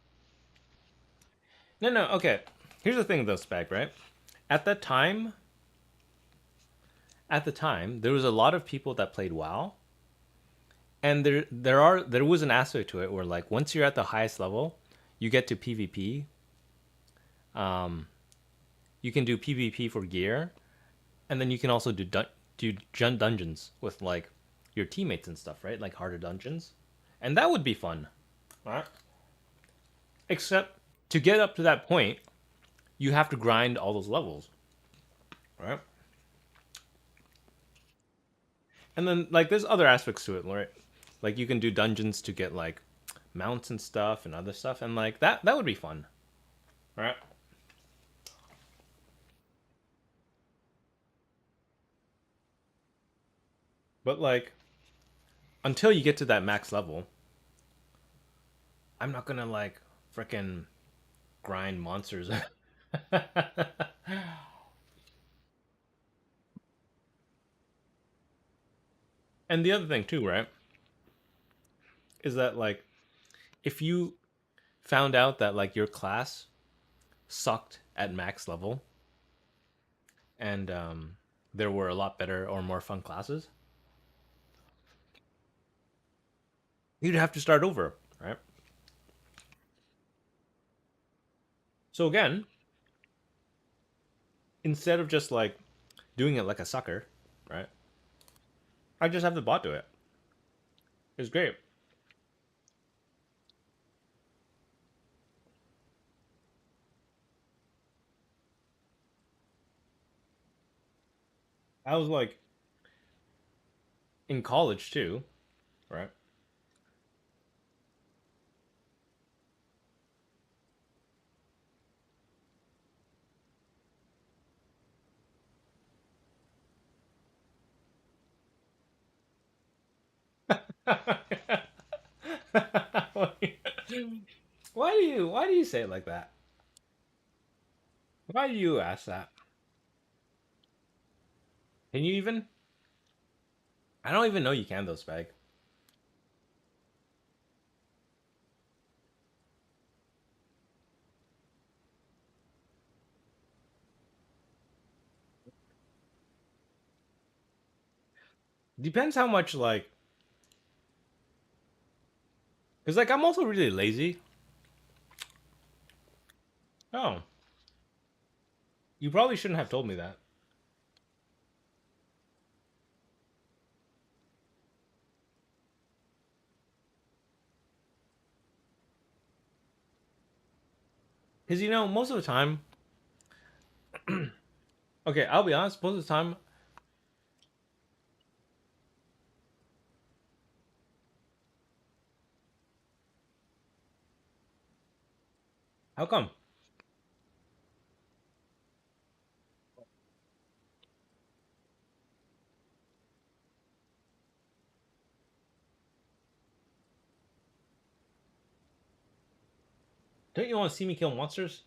No, no, okay. Here's the thing though, Spec, right? At that time, there was a lot of people that played WoW, and there was an aspect to it where like once you're at the highest level, you get to PvP. You can do PvP for gear, and then you can also do dungeons with like your teammates and stuff, right? Like harder dungeons, and that would be fun, right? Except to get up to that point, you have to grind all those levels, right? And then like there's other aspects to it, right? Like you can do dungeons to get like mounts and stuff and other stuff, and like that would be fun, right? But like until you get to that max level, I'm not gonna like freaking grind monsters. And the other thing too, right, is that like if you found out that like your class sucked at max level and there were a lot better or more fun classes, you'd have to start over, right? So again, instead of just like doing it like a sucker, right? I just have the bot do it. It's great. I was like in college too, right? Why do you say it like that? Why do you ask that? Can you even? I don't even know you can though, Spag. Depends how much like, because like I'm also really lazy. Oh, you probably shouldn't have told me that. Because you know, most of the time, okay, I'll be honest. Most of the time, how come? Don't you want to see me kill monsters?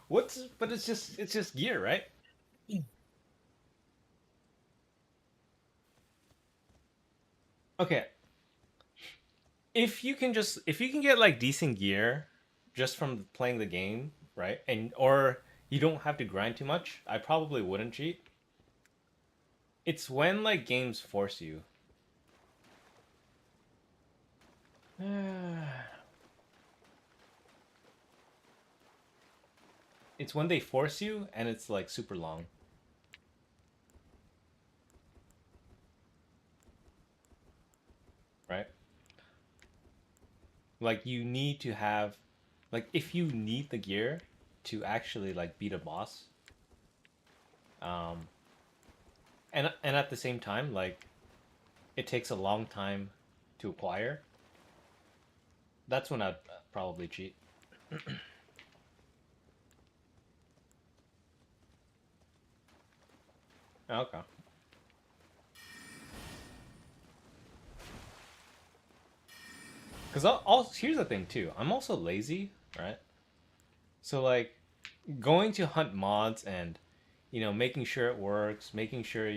What's? But it's just gear, right? Okay, if you can get like decent gear just from playing the game, right? And or you don't have to grind too much, I probably wouldn't cheat. It's when like games force you. It's when they force you and it's like super long, right? Like you need to have like if you need the gear to actually like beat a boss, um and at the same time like it takes a long time to acquire, that's when I'd probably cheat. Okay. Because here's the thing too. I'm also lazy, right? So like going to hunt mods and making sure it works, making sure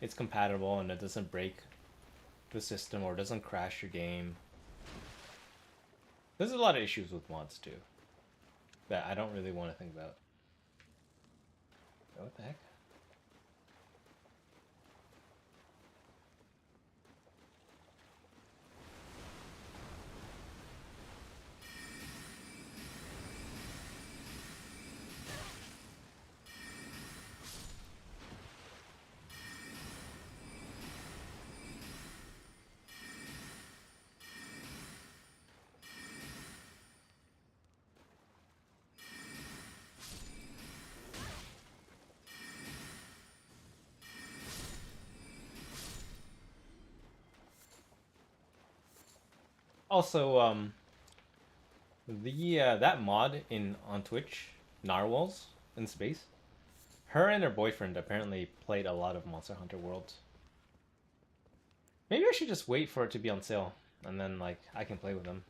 it's compatible and it doesn't break the system or doesn't crash your game. There's a lot of issues with mods too that I don't really want to think about. What the heck? Also, the that mod in on Twitch, Narwhals in Space. Her and her boyfriend apparently played a lot of Monster Hunter Worlds. Maybe I should just wait for it to be on sale, and then like I can play with them.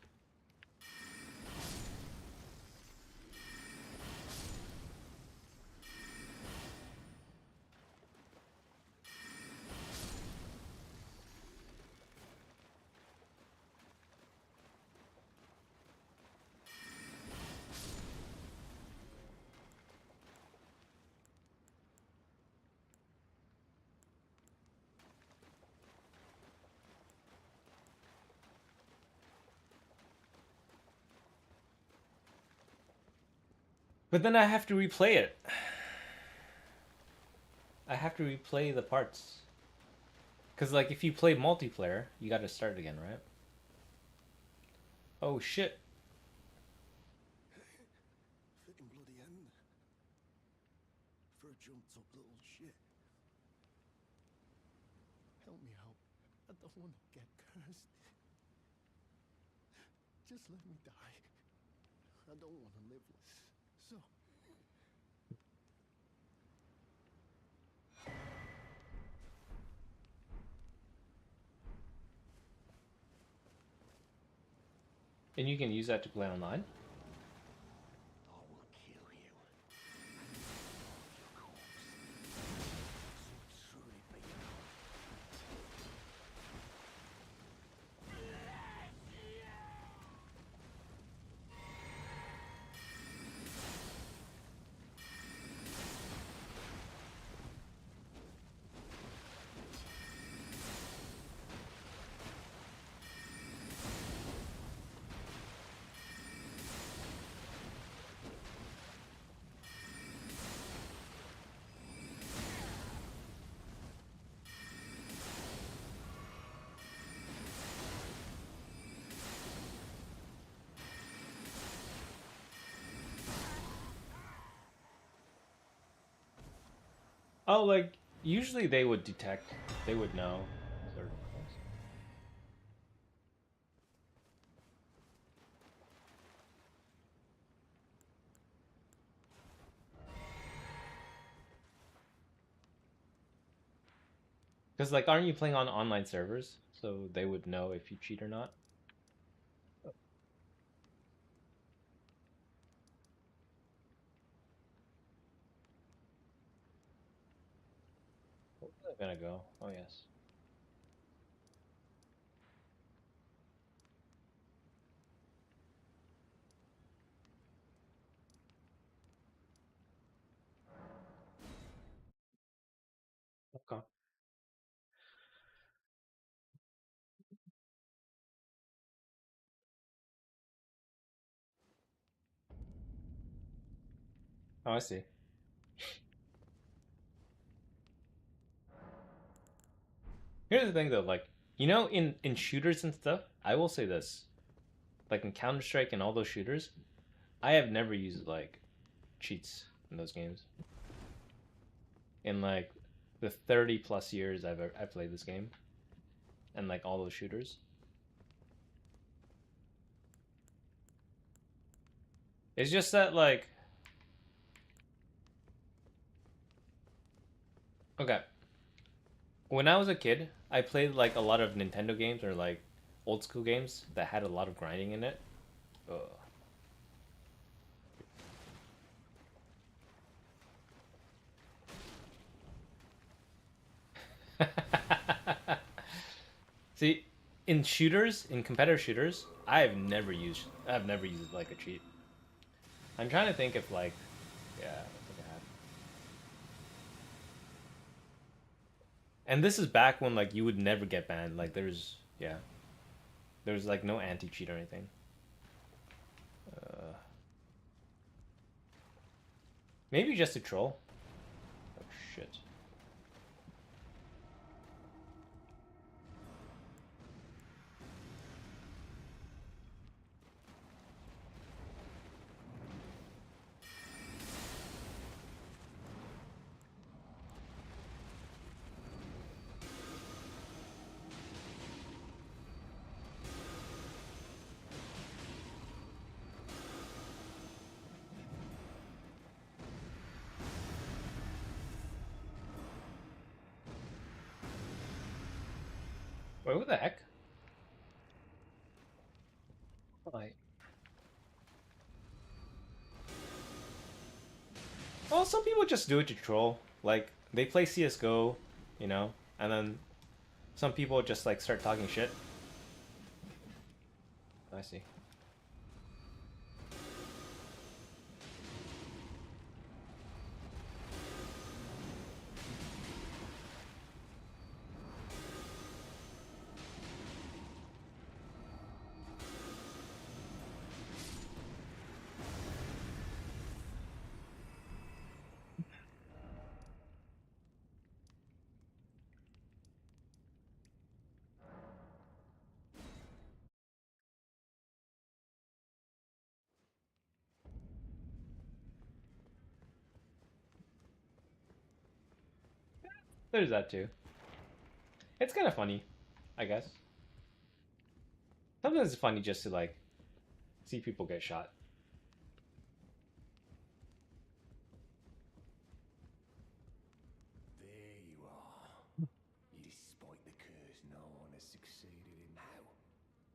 But then I have to replay it. I have to replay the parts. Cause like if you play multiplayer, you gotta start again, right? Oh shit. Fitting bloody end. For a jumped up little shit. Help me out. I don't want to get cursed. Just let me die. I don't want to live less. So. And you can use that to play online? I will kill you. Your corpse. So truly be enough. Oh, like usually they would detect, they would know certain things. Because like, aren't you playing on online servers? So they would know if you cheat or not. Where was I gonna go? Oh yes. Okay. Oh, I see. Here's the thing though, like, you know, in shooters and stuff, I will say this, like in Counter Strike and all those shooters, I have never used like cheats in those games. In like the 30 plus years I've played this game, and like all those shooters, it's just that like, okay, when I was a kid, I played like a lot of Nintendo games or like old school games that had a lot of grinding in it. Ugh. See, in shooters, in competitive shooters, I've never used like a cheat. I'm trying to think if like, yeah, I think I have. And this is back when like you would never get banned. Like there's like no anti cheat or anything. Uh, Maybe just a troll. Oh shit. Wait, what the heck? Like, well, some people just do it to troll. Like they play CS:GO, you know, and then some people just like start talking shit. I see. There's that too. It's kind of funny, I guess. Sometimes it's funny just to like see people get shot. There you are. Despite the curse, no one has succeeded in now.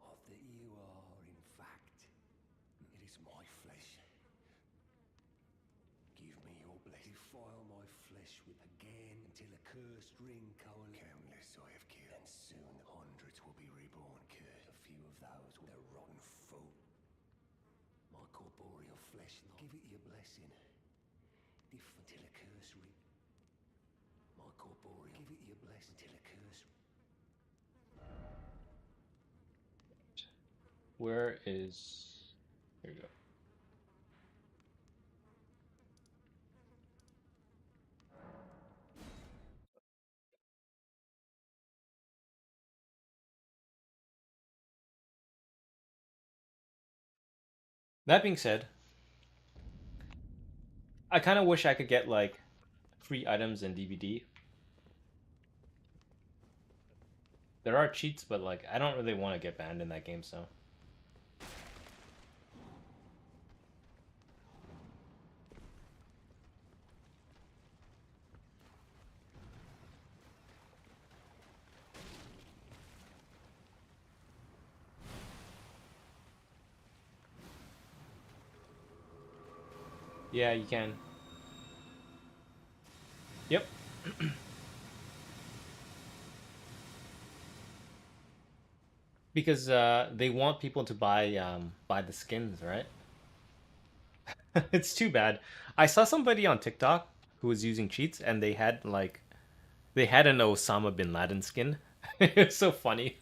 Of that you are, in fact. It is my flesh. Give me your blessing. Defile my flesh with again until a cursed ring coalesces. Countless I have killed, and soon hundreds will be reborn cursed. A few of those with a rotten foot. My corporeal flesh, give it your blessing. Until a curse ring. My corporeal, give it your blessing till a curse. Where is? Here we go. That being said, I kind of wish I could get like free items in DVD. There are cheats, but like I don't really want to get banned in that game, so. Yeah, you can. Yep. Because they want people to buy the skins, right? It's too bad. I saw somebody on TikTok who was using cheats, and they had an Osama bin Laden skin. It's so funny.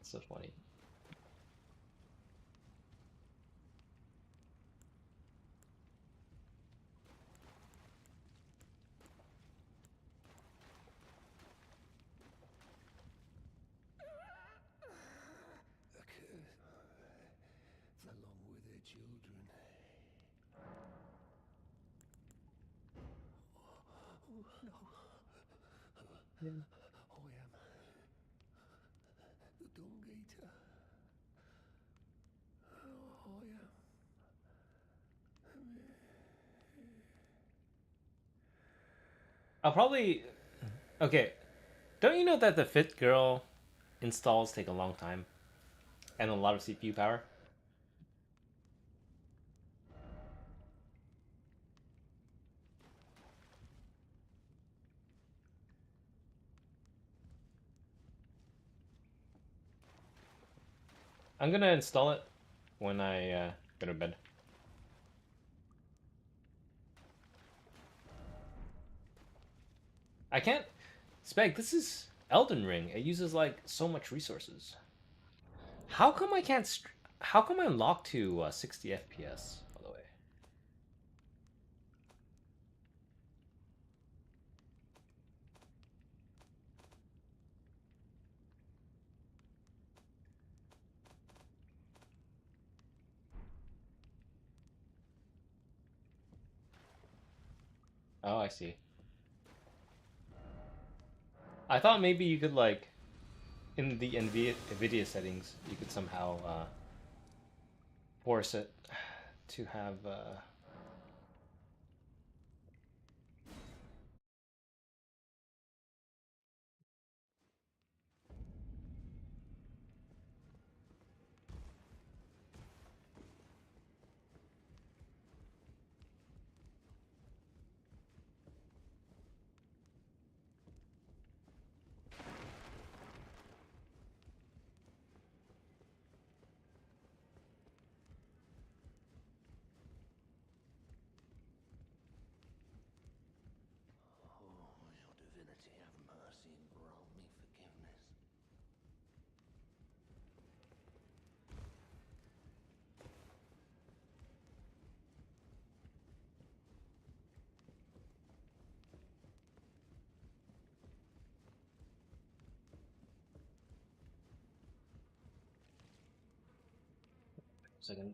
So funny. A curse. Along with their children. Oh, no. Yeah. I am the dung eater. I am. I'll probably. Okay. Don't you know that the Fit Girl installs take a long time and a lot of CPU power? I'm gonna install it when I go to bed. I can't. Spec, this is Elden Ring. It uses like so much resources. How come I can't? How come I'm locked to 60 FPS? By the way. Oh, I see. I thought maybe you could like in the NVIDIA settings, you could somehow force it to have. Oh, your divinity, have mercy and grant me forgiveness. Second.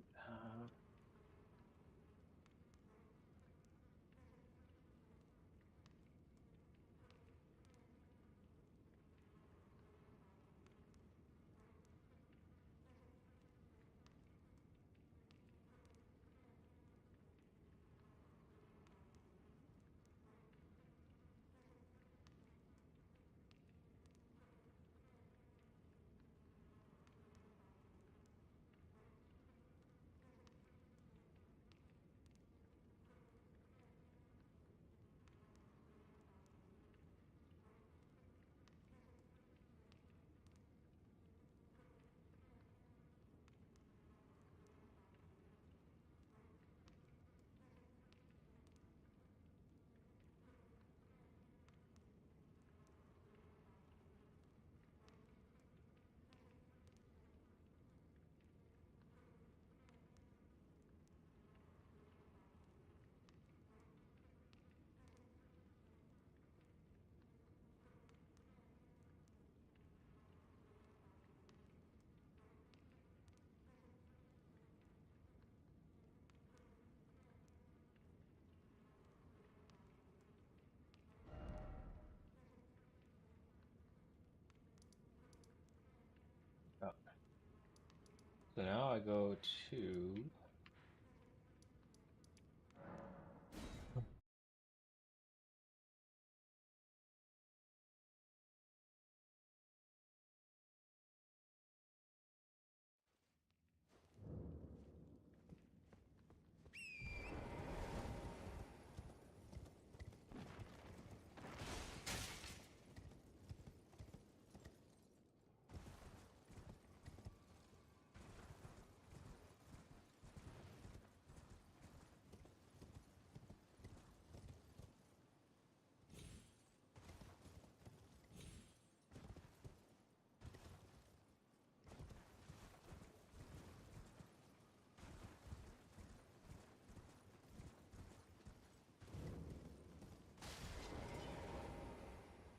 Oh. So now I go to.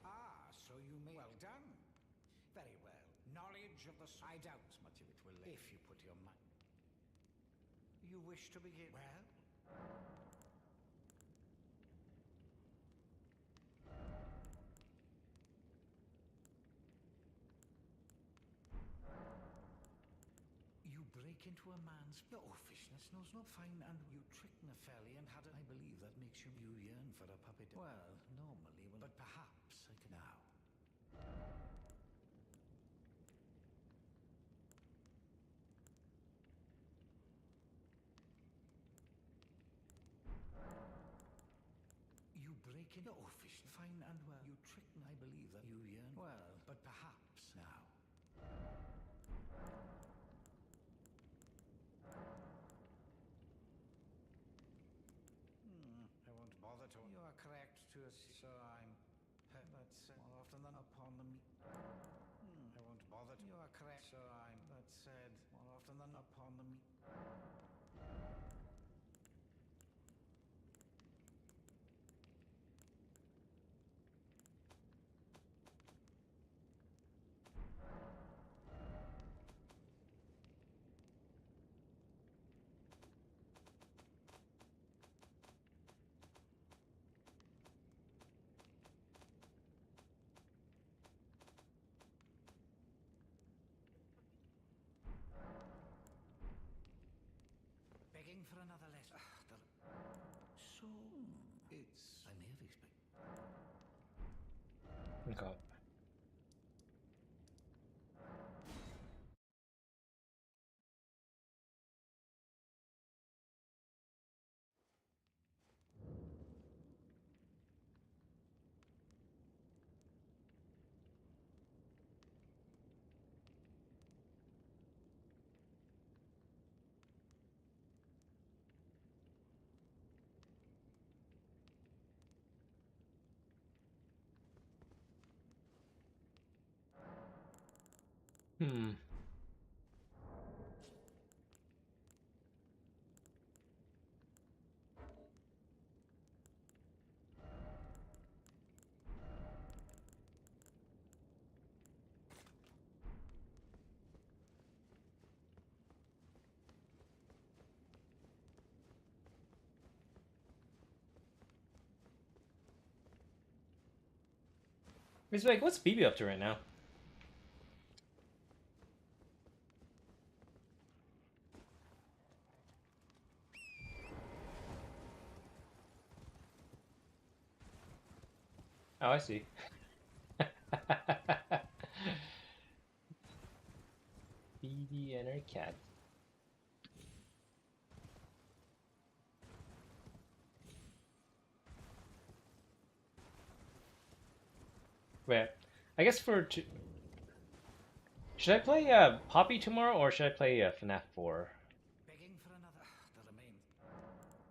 Ah, so you may. Well done. Very well. Knowledge of the. I doubt much of it will. If you put your mind. You wish to begin? Well. You break into a man's. Your offishness knows no fine, and you trick Nepheli and had. I believe that makes you yearn for a puppet. Well, normally, but perhaps I can now. You break into office fine and well. You trick me. I believe that you yearn. Well, but perhaps now. I won't bother to. You are correct to us, so I'm. That's more often than upon the me. I won't bother. You are correct, so I'm. That said more often than upon the me. Begging for another lesson. So it's. I may have expected. Okay. Hmm. It's like, what's BB up to right now? Oh, I see. BB and her cat. Wait, I guess should I play Poppy tomorrow or should I play FNAF 4? Begging for another. The remain.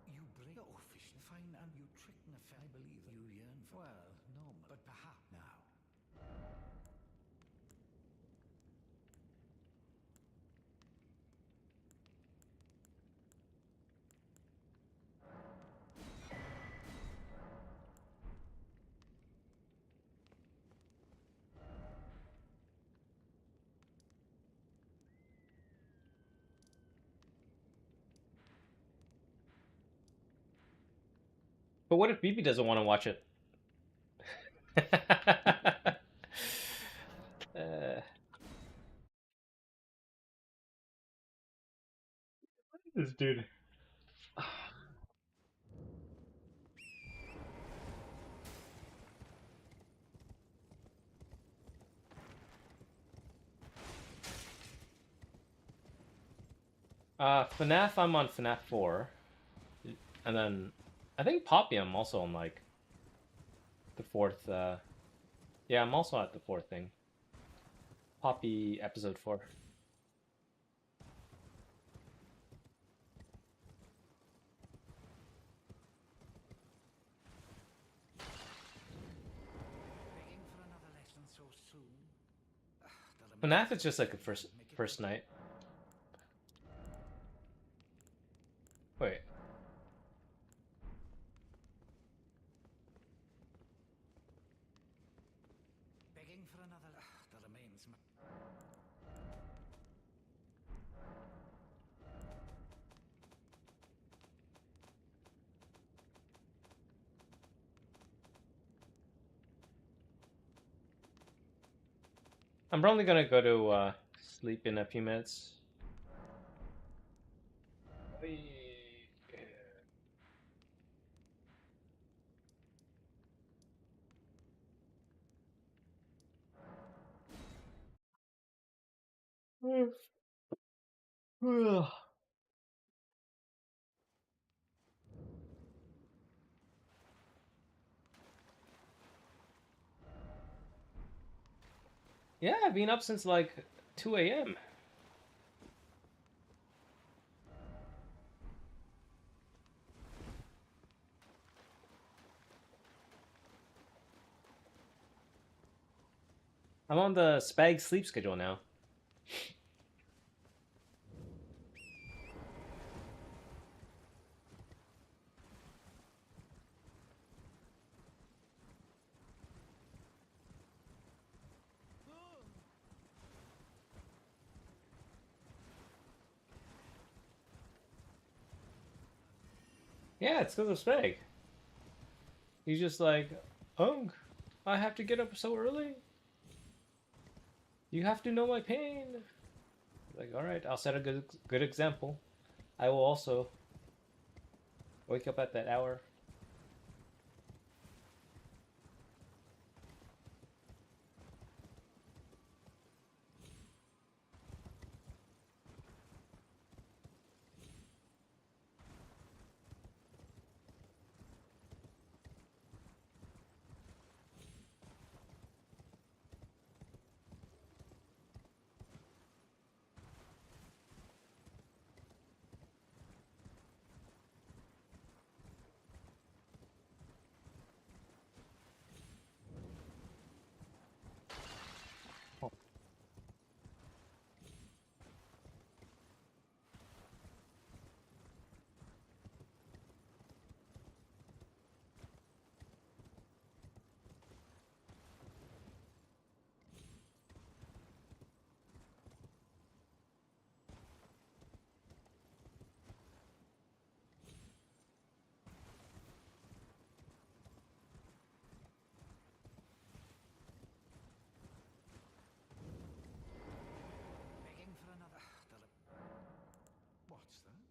You break your office fine and you trick Nepheli. I believe that you yearn for. Well, no, but perhaps now. But what if BB doesn't want to watch it? uh, This dude. FNAF, I'm on FNAF 4. And then I think Poppy, I'm also on like the fourth. Yeah, I'm also at the fourth thing. Poppy episode 4. Begging for another lesson so soon. FNAF is just like a first night. Wait. Begging for another. The remains. I'm probably gonna go to sleep in a few minutes. Yeah, I've been up since like 2 a.m. I'm on the Spag sleep schedule now. Yeah, it's because of Spag. He's just like, Unk, I have to get up so early. You have to know my pain. Like, all right, I'll set a good example. I will also wake up at that hour. Begging for another. What's that?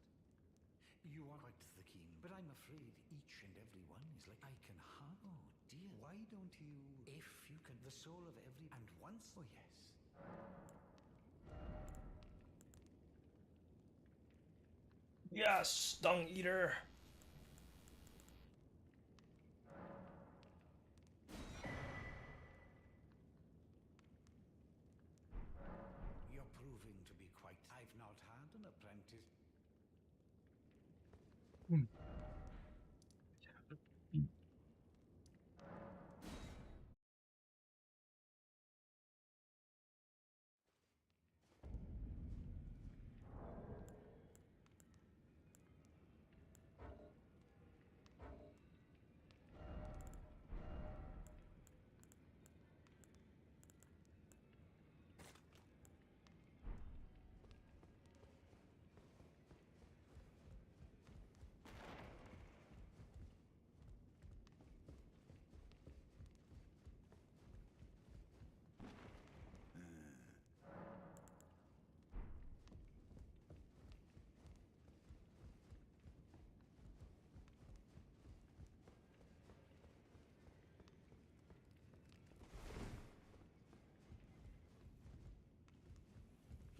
You are quite the keen, but I'm afraid each and every one is like I can have. Oh dear. Why don't you? If you can, the soul of every and once. Oh yes. Yes, dung eater. You're proving to be quite. I've not had an apprentice.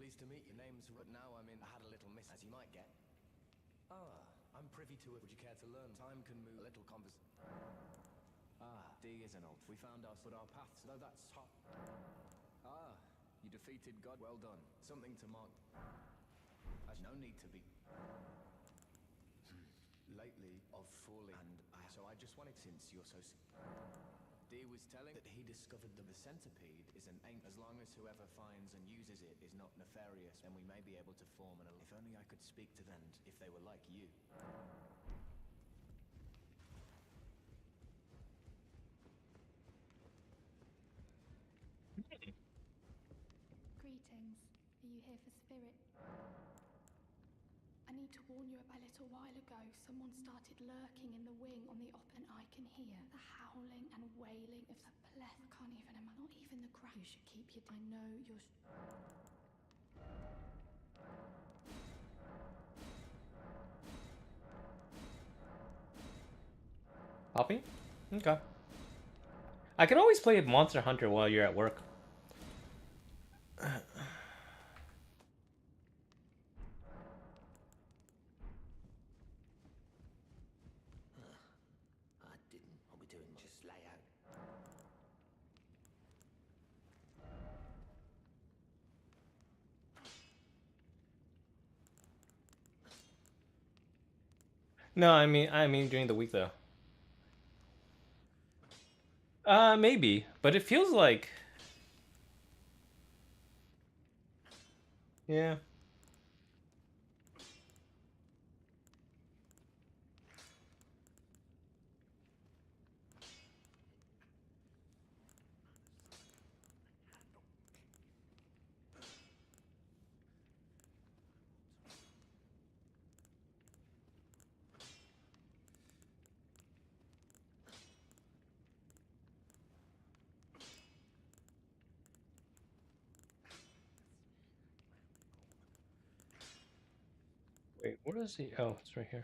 Pleased to meet you. Name's but now I'm in. I had a little miss, as you might get. Ah, I'm privy to it. Would you care to learn? Time can move. A little convers. Ah, D is an old. We found our paths. Though that's hot. Ah, you defeated God. Well done. Something to mark. There's no need to be. Lately, of fully, and so I just wanted, since you're so. D was telling that he discovered the centipede is an ancient. As long as whoever finds and uses it is not nefarious, then we may be able to form an. If only I could speak to them if they were like you. Greetings. Are you here for spirit? I need to warn you, a little while ago, someone started lurking in the wing on the and I can hear the howling and wailing of the pleth. I can't even imagine. Not even the crack. You should keep your. I know you're. Popping? Okay. I can always play Monster Hunter while you're at work. I didn't. What we doing? Just lay out. No, I mean during the week though. Maybe, but it feels like. Yeah. Wait, where is he? Oh, it's right here.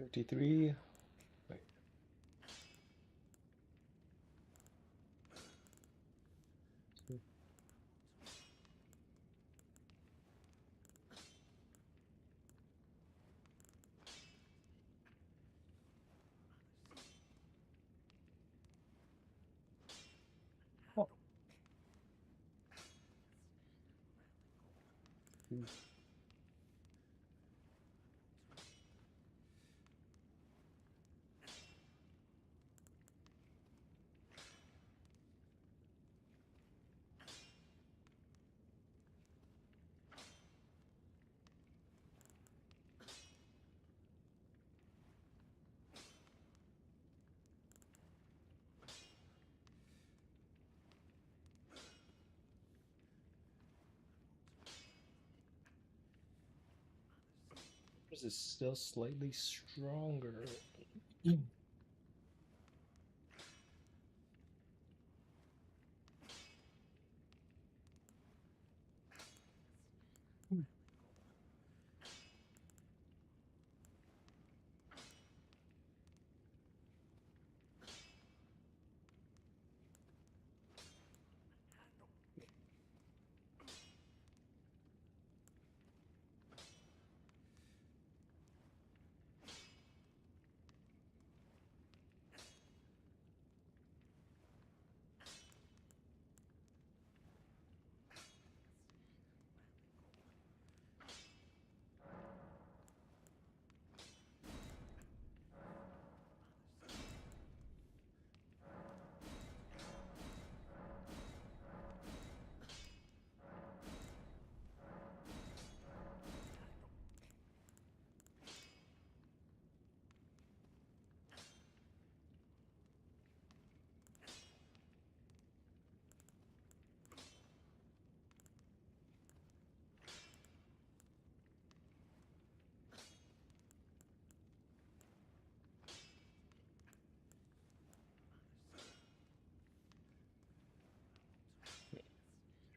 $53. Wait. Oh. This is still slightly stronger.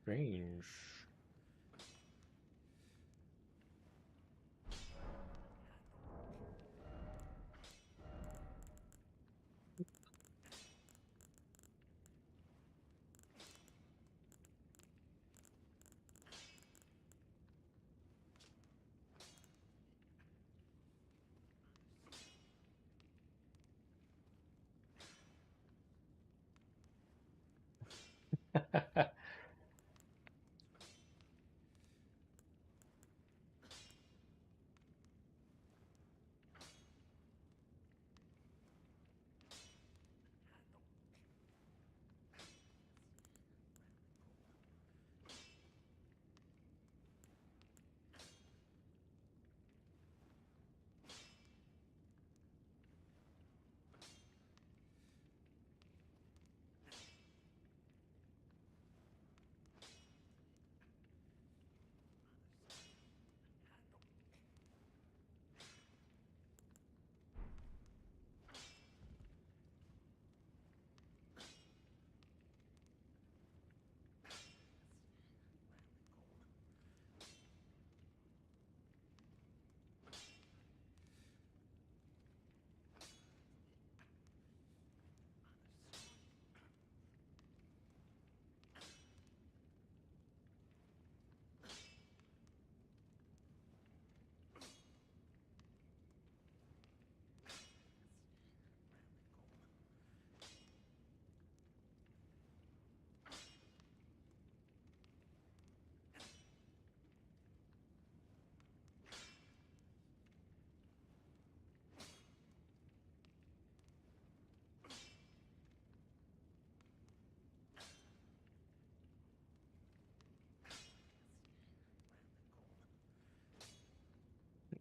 Strange.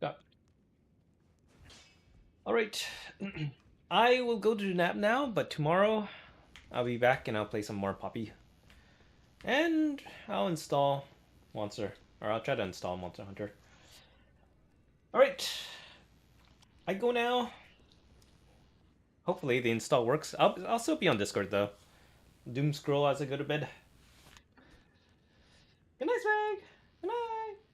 Got All right. I will go to nap now, but tomorrow I'll be back and I'll play some more Poppy. And I'll install Monster. Or I'll try to install Monster Hunter. Alright. I go now. Hopefully the install works. I'll still be on Discord though. Doom scroll as I go to bed. Good night, Swag. Good night.